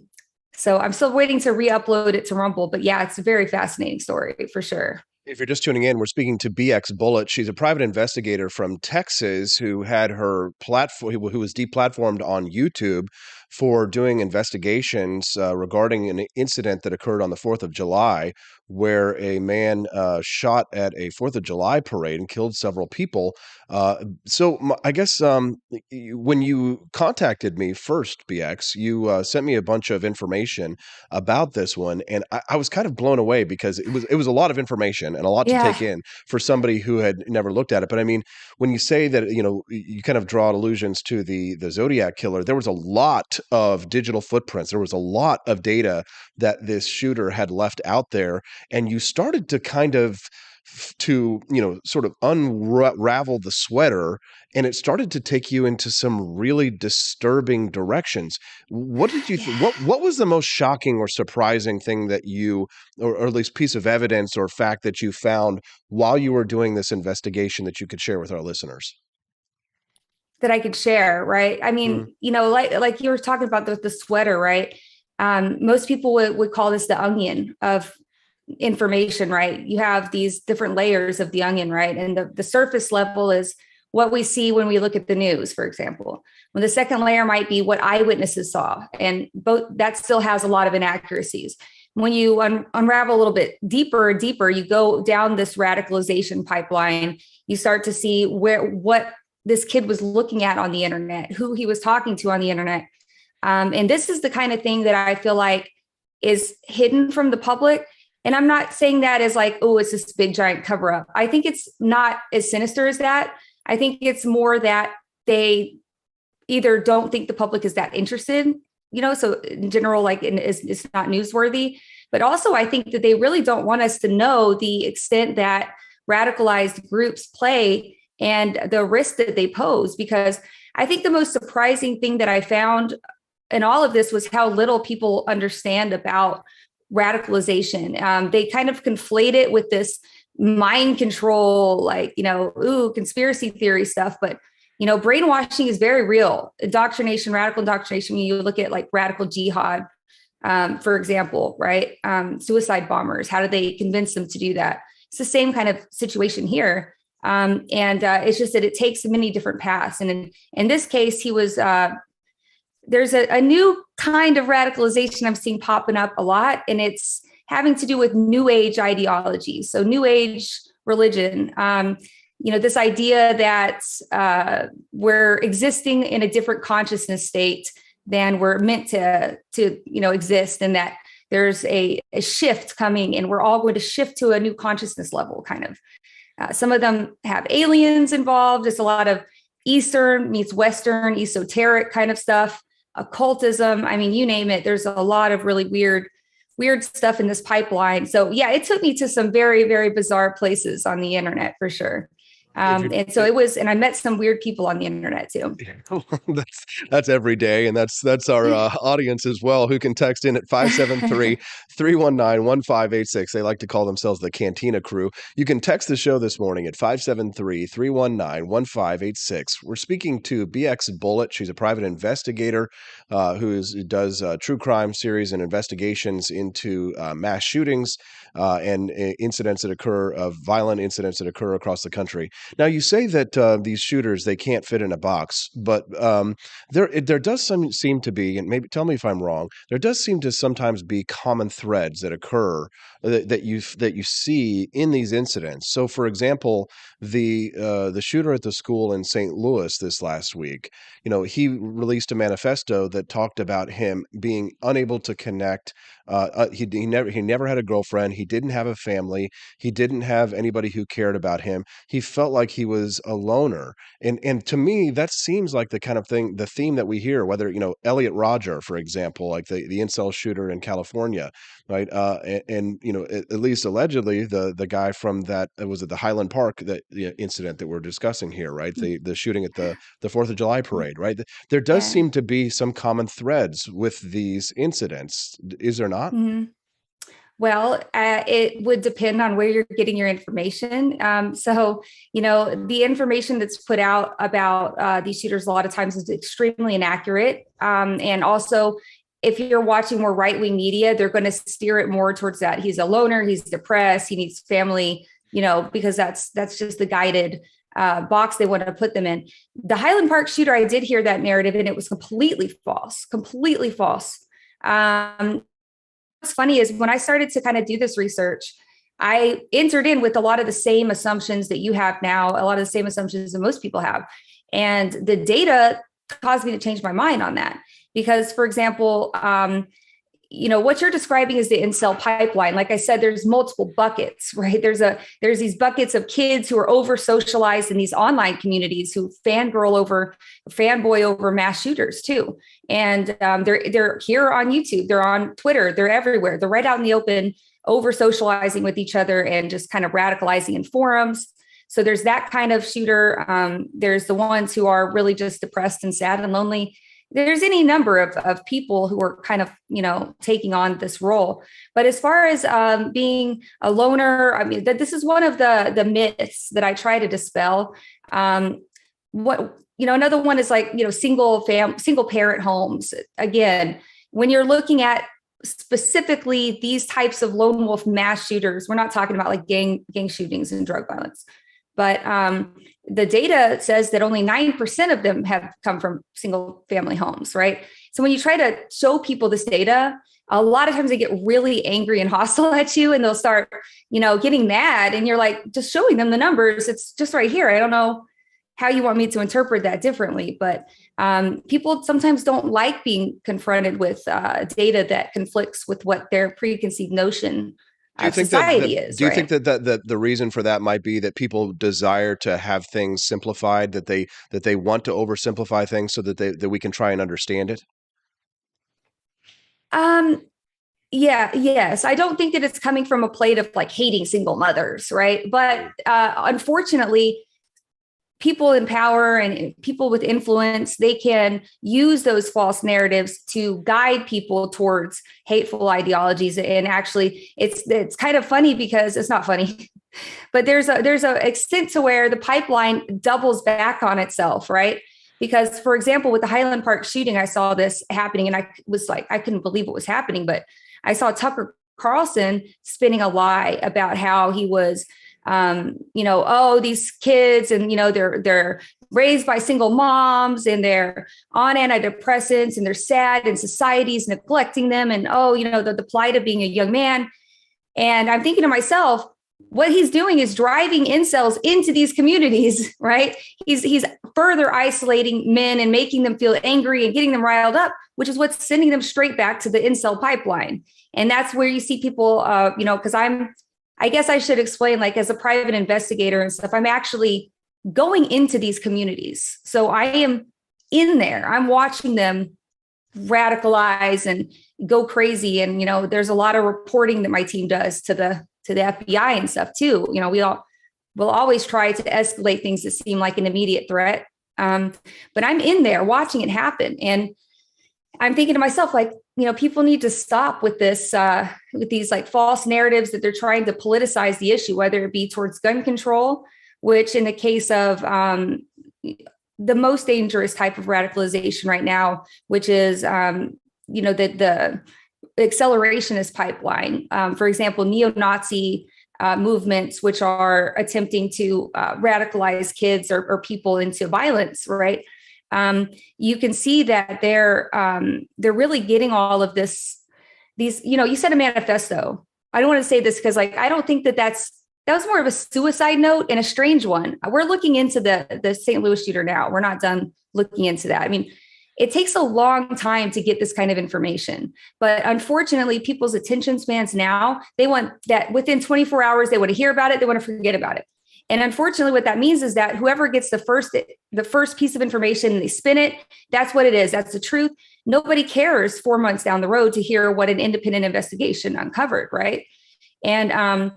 so I'm still waiting to re-upload it to Rumble, but yeah, it's a very fascinating story for sure. If you're just tuning in, we're speaking to Bex Bullitt. She's a private investigator from Texas who had her platform, who was deplatformed on YouTube for doing investigations regarding an incident that occurred on the 4th of July, where a man shot at a 4th of July parade and killed several people. I guess when you contacted me first, BX, you sent me a bunch of information about this one, and I was kind of blown away, because it was a lot of information and a lot to take in for somebody who had never looked at it. But I mean, when you say that, you kind of draw allusions to the Zodiac killer, there was a lot of digital footprints. There was a lot of data that this shooter had left out there, and you started to kind of sort of unravel the sweater, and it started to take you into some really disturbing directions. What did you what was the most shocking or surprising thing that you, or at least piece of evidence or fact that you found while you were doing this investigation that you could share with our listeners? That I could share, right? I mean, like you were talking about the sweater, right? Most people would call this the onion of information, right? You have these different layers of the onion, right? And the surface level is what we see when we look at the news, for example. When the second layer might be what eyewitnesses saw, and both that still has a lot of inaccuracies. When you unravel a little bit deeper and deeper, you go down this radicalization pipeline. You start to see what this kid was looking at on the internet, who he was talking to on the internet. And this is the kind of thing that I feel like is hidden from the public. And I'm not saying that as like, oh, it's this big giant cover up. I think it's not as sinister as that. I think it's more that they either don't think the public is that interested, so in general, like it's not newsworthy. But also, I think that they really don't want us to know the extent that radicalized groups play and the risk that they pose. Because I think the most surprising thing that I found in all of this was how little people understand about radicalization. They kind of conflate it with this mind control, like, conspiracy theory stuff. But, brainwashing is very real. Indoctrination, radical indoctrination, when you look at like radical jihad, for example, right? Suicide bombers, how do they convince them to do that? It's the same kind of situation here. It's just that it takes many different paths. And in this case, he was, there's a new kind of radicalization I'm seeing popping up a lot, and it's having to do with New Age ideology. So New Age religion, this idea that we're existing in a different consciousness state than we're meant to exist, and that there's a shift coming, and we're all going to shift to a new consciousness level, kind of. Some of them have aliens involved. There's a lot of Eastern meets Western, esoteric kind of stuff, occultism. I mean, you name it. There's a lot of really weird stuff in this pipeline. So yeah, it took me to some very, very bizarre places on the internet for sure. And so it was, and I met some weird people on the internet too. That's every day. And that's our audience as well, who can text in at 573-319-1586. They like to call themselves the Cantina Crew. You can text the show this morning at 573-319-1586. We're speaking to Bex Bullitt. She's a private investigator who does true crime series and investigations into mass shootings and incidents that occur, violent incidents that occur across the country. Now, you say that these shooters, they can't fit in a box, but there does seem to be, and maybe tell me if I'm wrong, there does seem to sometimes be common threads that occur that you see in these incidents. So, for example, the shooter at the school in St. Louis this last week, he released a manifesto that talked about him being unable to connect. He never had a girlfriend. He didn't have a family. He didn't have anybody who cared about him. He felt like he was a loner. And to me, that seems like the kind of thing, the theme that we hear, whether, Elliot Rodger, for example, like the incel shooter in California, right? And at least allegedly, the guy from that, was it the Highland Park, incident that we're discussing here, right? The shooting at the 4th of July parade, right? There does seem to be some common threads with these incidents. Is there not? Mm-hmm. Well, it would depend on where you're getting your information. So, the information that's put out about these shooters a lot of times is extremely inaccurate. And also, if you're watching more right-wing media, they're going to steer it more towards that. He's a loner, he's depressed, he needs family, because that's just the guided box they want to put them in. The Highland Park shooter, I did hear that narrative, and it was completely false. What's funny is when I started to kind of do this research, I entered in with a lot of the same assumptions that you have now, a lot of the same assumptions that most people have. And the data caused me to change my mind on that. Because, for example, what you're describing is the incel pipeline. Like I said, there's multiple buckets, right? There's these buckets of kids who are over socialized in these online communities who fanboy over mass shooters too. And they're here on YouTube, they're on Twitter, they're everywhere. They're right out in the open, over socializing with each other and just kind of radicalizing in forums. So there's that kind of shooter. There's the ones who are really just depressed and sad and lonely. There's any number of people who are kind of, taking on this role. But as far as being a loner, I mean, this is one of the myths that I try to dispel. Another one is like, single parent homes. Again, when you're looking at specifically these types of lone wolf mass shooters, we're not talking about like gang shootings and drug violence. But the data says that only 9% of them have come from single family homes, right? So when you try to show people this data, a lot of times they get really angry and hostile at you, and they'll start, getting mad. And you're like, just showing them the numbers. It's just right here. I don't know how you want me to interpret that differently. But people sometimes don't like being confronted with data that conflicts with what their preconceived notion society is. Do you right? think that the reason for that might be that people desire to have things simplified, that they want to oversimplify things so that we can try and understand it? Yeah, yes. I don't think that it's coming from a plate of like hating single mothers, right? But unfortunately, people in power and people with influence, they can use those false narratives to guide people towards hateful ideologies. And actually, it's kind of funny because it's not funny, but there's a extent to where the pipeline doubles back on itself, right? Because, for example, with the Highland Park shooting, I saw this happening and I was like, I couldn't believe what was happening. But I saw Tucker Carlson spinning a lie about how he was, oh, these kids and, they're raised by single moms and they're on antidepressants and they're sad and society's neglecting them. And, the plight of being a young man. And I'm thinking to myself, what he's doing is driving incels into these communities, right? He's further isolating men and making them feel angry and getting them riled up, which is what's sending them straight back to the incel pipeline. And that's where you see people, because I guess I should explain, like as a private investigator and stuff, I'm actually going into these communities. So I am in there. I'm watching them radicalize and go crazy. And, there's a lot of reporting that my team does to the FBI and stuff too. We'll always try to escalate things that seem like an immediate threat. But I'm in there watching it happen. And I'm thinking to myself, like, people need to stop with this, with these like false narratives that they're trying to politicize the issue, whether it be towards gun control, which in the case of the most dangerous type of radicalization right now, which is, the accelerationist pipeline. For example, neo-Nazi movements, which are attempting to radicalize kids or people into violence, right? You can see that they're really getting all of these, you said a manifesto. I don't want to say this because I don't think that was more of a suicide note and a strange one. We're looking into the St. Louis shooter now. We're not done looking into that. I mean, it takes a long time to get this kind of information, but unfortunately people's attention spans now, they want that within 24 hours, they want to hear about it. They want to forget about it. And unfortunately, what that means is that whoever gets the first piece of information and they spin it, that's what it is. That's the truth. Nobody cares 4 months down the road to hear what an independent investigation uncovered, right? And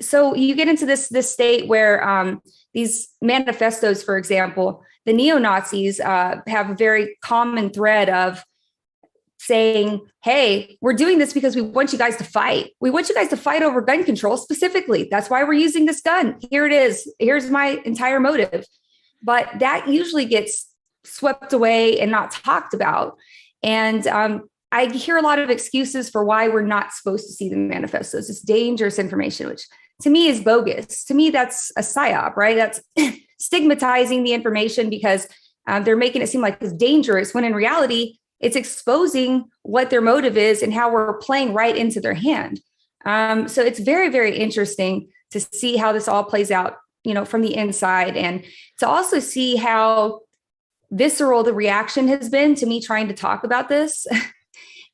so you get into this state where these manifestos, for example, the neo-Nazis have a very common thread of saying, hey, we're doing this because we want you guys to fight. We want you guys to fight over gun control specifically. That's why we're using this gun. Here it is. Here's my entire motive. But that usually gets swept away and not talked about. And I hear a lot of excuses for why we're not supposed to see the manifestos. It's dangerous information, which to me is bogus. To me, that's a psyop, right? That's stigmatizing the information because they're making it seem like it's dangerous when in reality, it's exposing what their motive is and how we're playing right into their hand. So it's very, very interesting to see how this all plays out, from the inside, and to also see how visceral the reaction has been to me trying to talk about this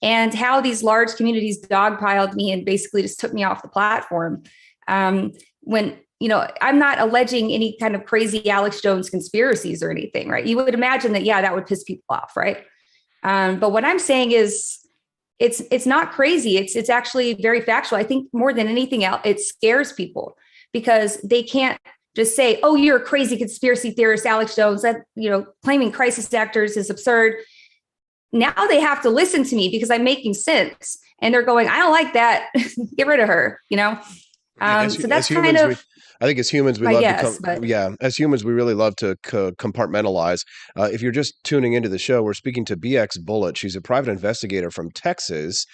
and how these large communities dogpiled me and basically just took me off the platform. When, I'm not alleging any kind of crazy Alex Jones conspiracies or anything, right? You would imagine that, that would piss people off, right? But what I'm saying is it's not crazy. It's actually very factual. I think more than anything else, it scares people because they can't just say, oh, you're a crazy conspiracy theorist, Alex Jones, that, claiming crisis actors is absurd. Now they have to listen to me because I'm making sense. And they're going, I don't like that. Get rid of her, So that's kind of... I think as humans, we as humans, we really love to compartmentalize. If you're just tuning into the show, we're speaking to Bex Bullitt. She's a private investigator from Texas.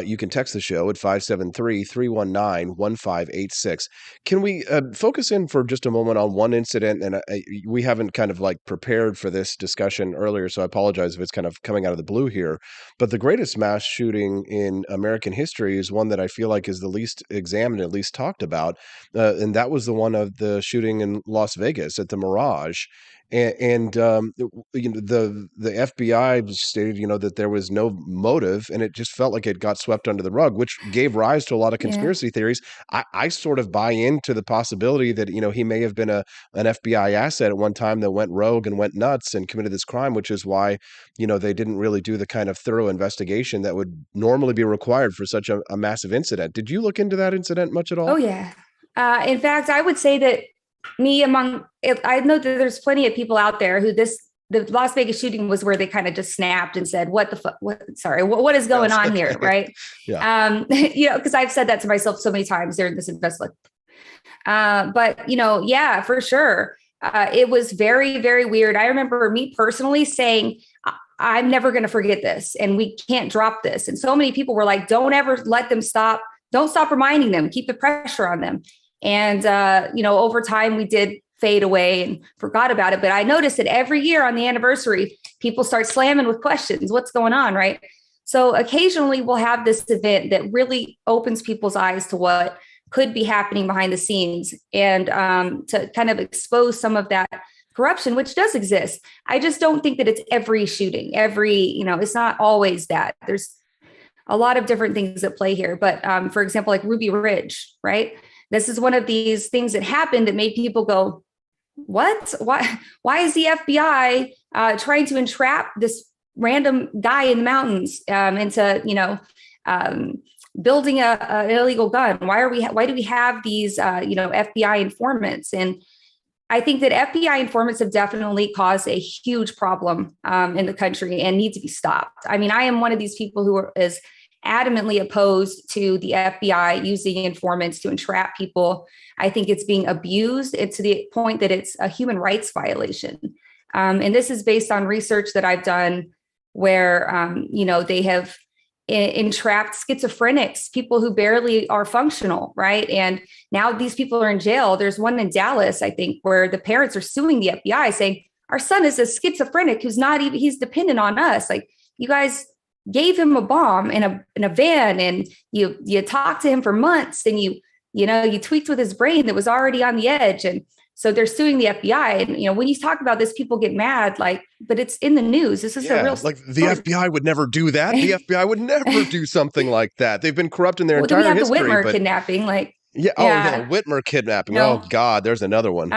You can text the show at 573-319-1586. Can we focus in for just a moment on one incident? And we haven't kind of prepared for this discussion earlier, so I apologize if it's kind of coming out of the blue here. But the greatest mass shooting in American history is one that I feel like is the least examined, at least talked about. And that was the one of the shooting in Las Vegas at the Mirage. And the FBI stated, that there was no motive, and it just felt like it got swept under the rug, which gave rise to a lot of conspiracy theories. I sort of buy into the possibility that he may have been an FBI asset at one time that went rogue and went nuts and committed this crime, which is why they didn't really do the kind of thorough investigation that would normally be required for such a massive incident. Did you look into that incident much at all? Oh yeah. In fact, I would say that I know that there's plenty of people out there who the Las Vegas shooting was where they kind of just snapped and said, what the fuck, what is going on here? Right. Yeah. Cause I've said that to myself so many times during this investment. But yeah, for sure. It was very, very weird. I remember me personally saying, I'm never going to forget this and we can't drop this. And so many people were like, don't ever let them stop. Don't stop reminding them, keep the pressure on them. And, over time we did fade away and forgot about it. But I noticed that every year on the anniversary, people start slamming with questions. What's going on? Right. So occasionally we'll have this event that really opens people's eyes to what could be happening behind the scenes and to kind of expose some of that corruption, which does exist. I just don't think that it's every shooting, it's not always that. There's a lot of different things at play here. But for example, like Ruby Ridge, right? This is one of these things that happened that made people go, what? Why is the FBI trying to entrap this random guy in the mountains into, building an illegal gun? Why do we have these, FBI informants? And I think that FBI informants have definitely caused a huge problem in the country and need to be stopped. I mean, I am one of these people who is adamantly opposed to the FBI using informants to entrap people. I think it's being abused. It's to the point that it's a human rights violation. And this is based on research that I've done where, they have entrapped schizophrenics, people who barely are functional, right? And now these people are in jail. There's one in Dallas, I think, where the parents are suing the FBI saying, our son is a schizophrenic who's he's dependent on us. Like, you guys gave him a bomb in a van and you talked to him for months and you tweaked with his brain that was already on the edge. And so they're suing the FBI. And, when you talk about this, people get mad, but it's in the news. This is a real the FBI would never do that. The FBI would never do something like that. They've been corrupt in their entire then we have history. The Whitmer kidnapping, Whitmer kidnapping. No. Oh God, there's another one.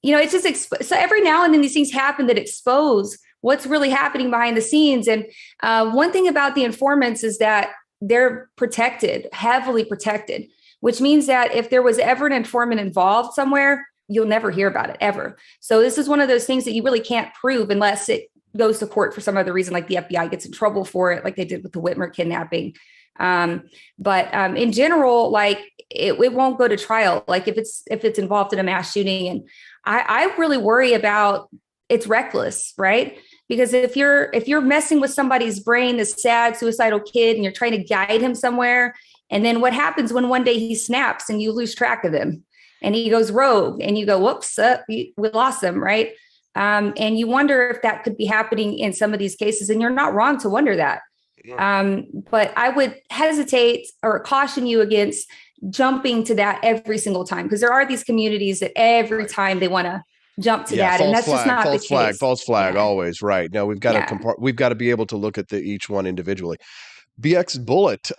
It's just, so every now and then these things happen that expose what's really happening behind the scenes. And one thing about the informants is that they're protected, heavily protected, which means that if there was ever an informant involved somewhere, you'll never hear about it ever. So this is one of those things that you really can't prove unless it goes to court for some other reason, like the FBI gets in trouble for it, like they did with the Whitmer kidnapping. But in general, it won't go to trial. Like if it's involved in a mass shooting. And I really worry about, it's reckless, right? Because if you're messing with somebody's brain, this sad suicidal kid, and you're trying to guide him somewhere, and then what happens when one day he snaps and you lose track of him and he goes rogue and you go, whoops, we lost him, right? And you wonder if that could be happening in some of these cases, and you're not wrong to wonder that. But I would hesitate or caution you against jumping to that every single time, because there are these communities that every time they want to jump to that, and that's just not the case. False flag, always, right? No, we've got to we've got to be able to look at each one individually. Bex Bullitt,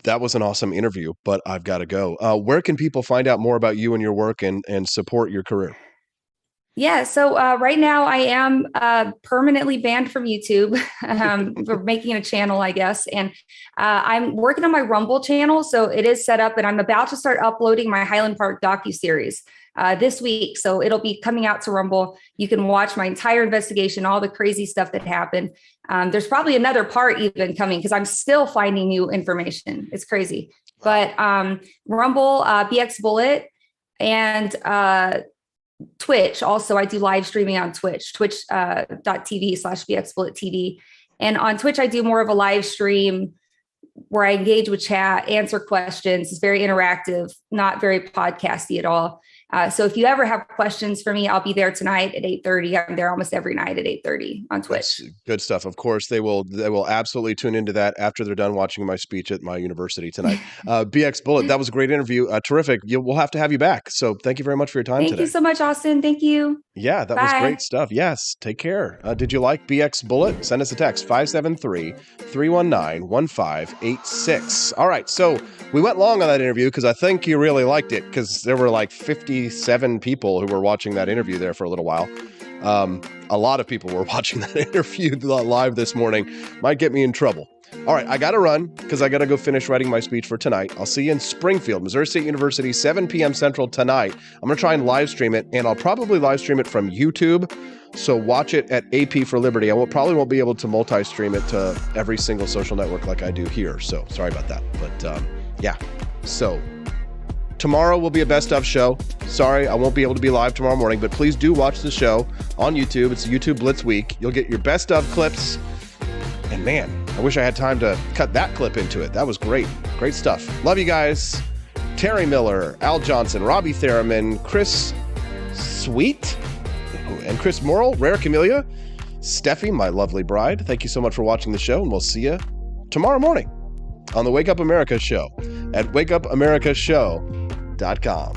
that was an awesome interview, but I've got to go. Where can people find out more about you and your work and support your career? Yeah, so right now I am permanently banned from YouTube for making a channel, I guess. And I'm working on my Rumble channel. So it is set up, and I'm about to start uploading my Highland Park docuseries this week. So it'll be coming out to Rumble. You can watch my entire investigation, all the crazy stuff that happened. There's probably another part even coming because I'm still finding new information. It's crazy. But Rumble, Bex Bullitt, and Twitch. Also, I do live streaming on Twitch, twitch.tv/BXBullittTV. And on Twitch, I do more of a live stream where I engage with chat, answer questions. It's very interactive, not very podcasty at all. So if you ever have questions for me, I'll be there tonight at 8:30. I'm there almost every night at 8:30 on Twitch. That's good stuff. Of course, they will absolutely tune into that after they're done watching my speech at my university tonight. Bex Bullitt, that was a great interview. Terrific. We'll have to have you back. So thank you very much for your time today. Thank you so much, Austin. Thank you. Yeah, that was great stuff. Yes, take care. Did you like Bex Bullitt? Send us a text, 573-319-1586. All right, so we went long on that interview because I think you really liked it, because there were like 57 people who were watching that interview there for a little while. A lot of people were watching that interview live this morning. Might get me in trouble. All right, I got to run because I got to go finish writing my speech for tonight. I'll see you in Springfield, Missouri State University, 7 p.m. Central tonight. I'm going to try and live stream it, and I'll probably live stream it from YouTube. So watch it at AP for Liberty. I probably won't be able to multi-stream it to every single social network like I do here. So sorry about that. But yeah, so tomorrow will be a best of show. Sorry, I won't be able to be live tomorrow morning, but please do watch the show on YouTube. It's YouTube Blitz Week. You'll get your best of clips. And man, I wish I had time to cut that clip into it. That was great. Great stuff. Love you guys. Terry Miller, Al Johnson, Robbie Theraman, Chris Sweet, and Chris Morrill, Rare Camellia, Steffi, my lovely bride. Thank you so much for watching the show, and we'll see you tomorrow morning on the Wake Up America show at wakeupAmericaShow.com.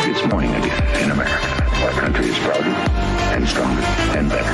It's morning again in America. Our country is prouder and stronger and better.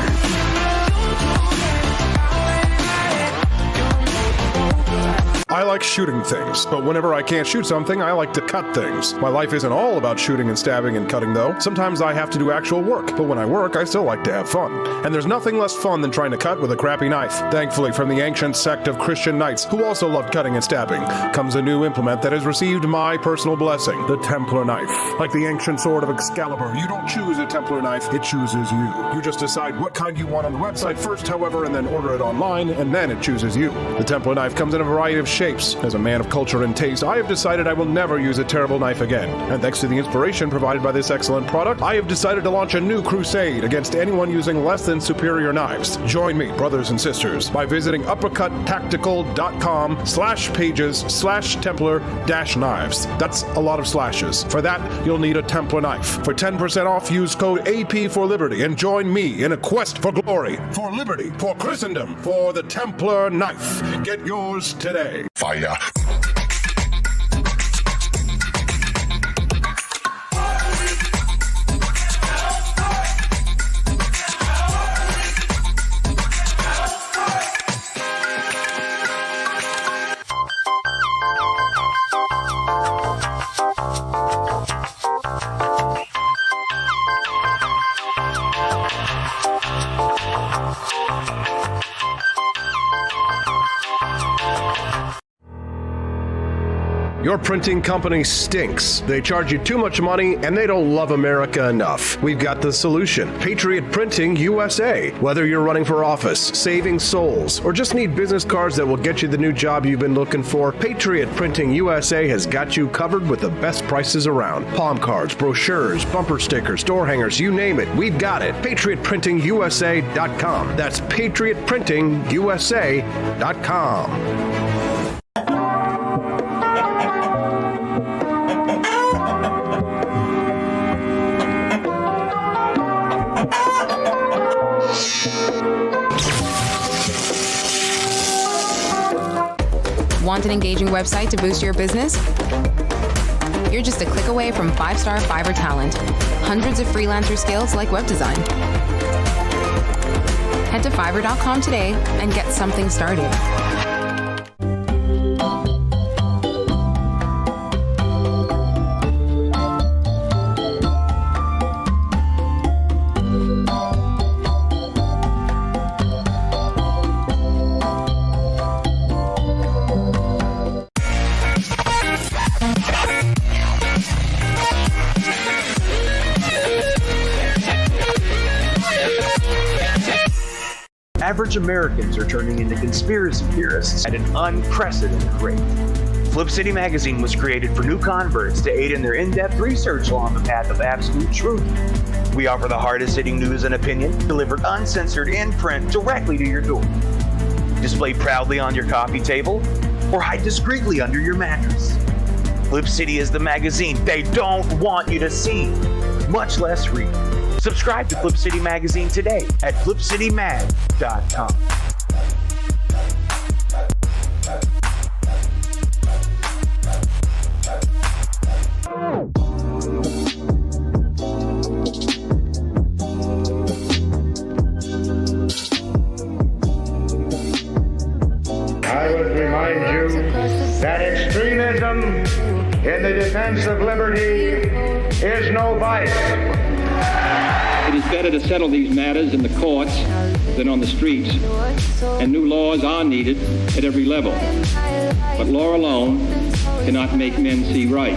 I like shooting things, but whenever I can't shoot something, I like to cut things. My life isn't all about shooting and stabbing and cutting, though. Sometimes I have to do actual work, but when I work, I still like to have fun. And there's nothing less fun than trying to cut with a crappy knife. Thankfully, from the ancient sect of Christian knights, who also loved cutting and stabbing, comes a new implement that has received my personal blessing, the Templar knife. Like the ancient sword of Excalibur, you don't choose a Templar knife, it chooses you. You just decide what kind you want on the website first, however, and then order it online, and then it chooses you. The Templar knife comes in a variety of shapes. As a man of culture and taste, I have decided I will never use a terrible knife again. And thanks to the inspiration provided by this excellent product, I have decided to launch a new crusade against anyone using less than superior knives. Join me, brothers and sisters, by visiting uppercuttactical.com/pages/Templar-knives. That's a lot of slashes. For that, you'll need a Templar knife. For 10% off, use code AP for Liberty and join me in a quest for glory, for liberty, for Christendom, for the Templar knife. Get yours today. Fire. Your printing company stinks. They charge you too much money and they don't love America enough. We've got the solution. Patriot Printing USA. Whether you're running for office, saving souls, or just need business cards that will get you the new job you've been looking for, Patriot Printing USA has got you covered with the best prices around. Palm cards, brochures, bumper stickers, door hangers, you name it, we've got it. PatriotPrintingUSA.com. That's PatriotPrintingUSA.com. Want an engaging website to boost your business? You're just a click away from 5-star Fiverr talent. Hundreds of freelancer skills like web design. Head to Fiverr.com today and get something started. average Americans are turning into conspiracy theorists at an unprecedented rate. Flip City Magazine was created for new converts to aid in their in-depth research along the path of absolute truth. We offer the hardest-hitting news and opinion delivered uncensored in print directly to your door. Display proudly on your coffee table or hide discreetly under your mattress. Flip City is the magazine they don't want you to see, much less read. Subscribe to Flip City Magazine today at flipcitymag.com. I would remind you that extremism in the defense of liberty is no vice. It is better to settle these matters in the courts than on the streets, and new laws are needed at every level. But law alone cannot make men see right.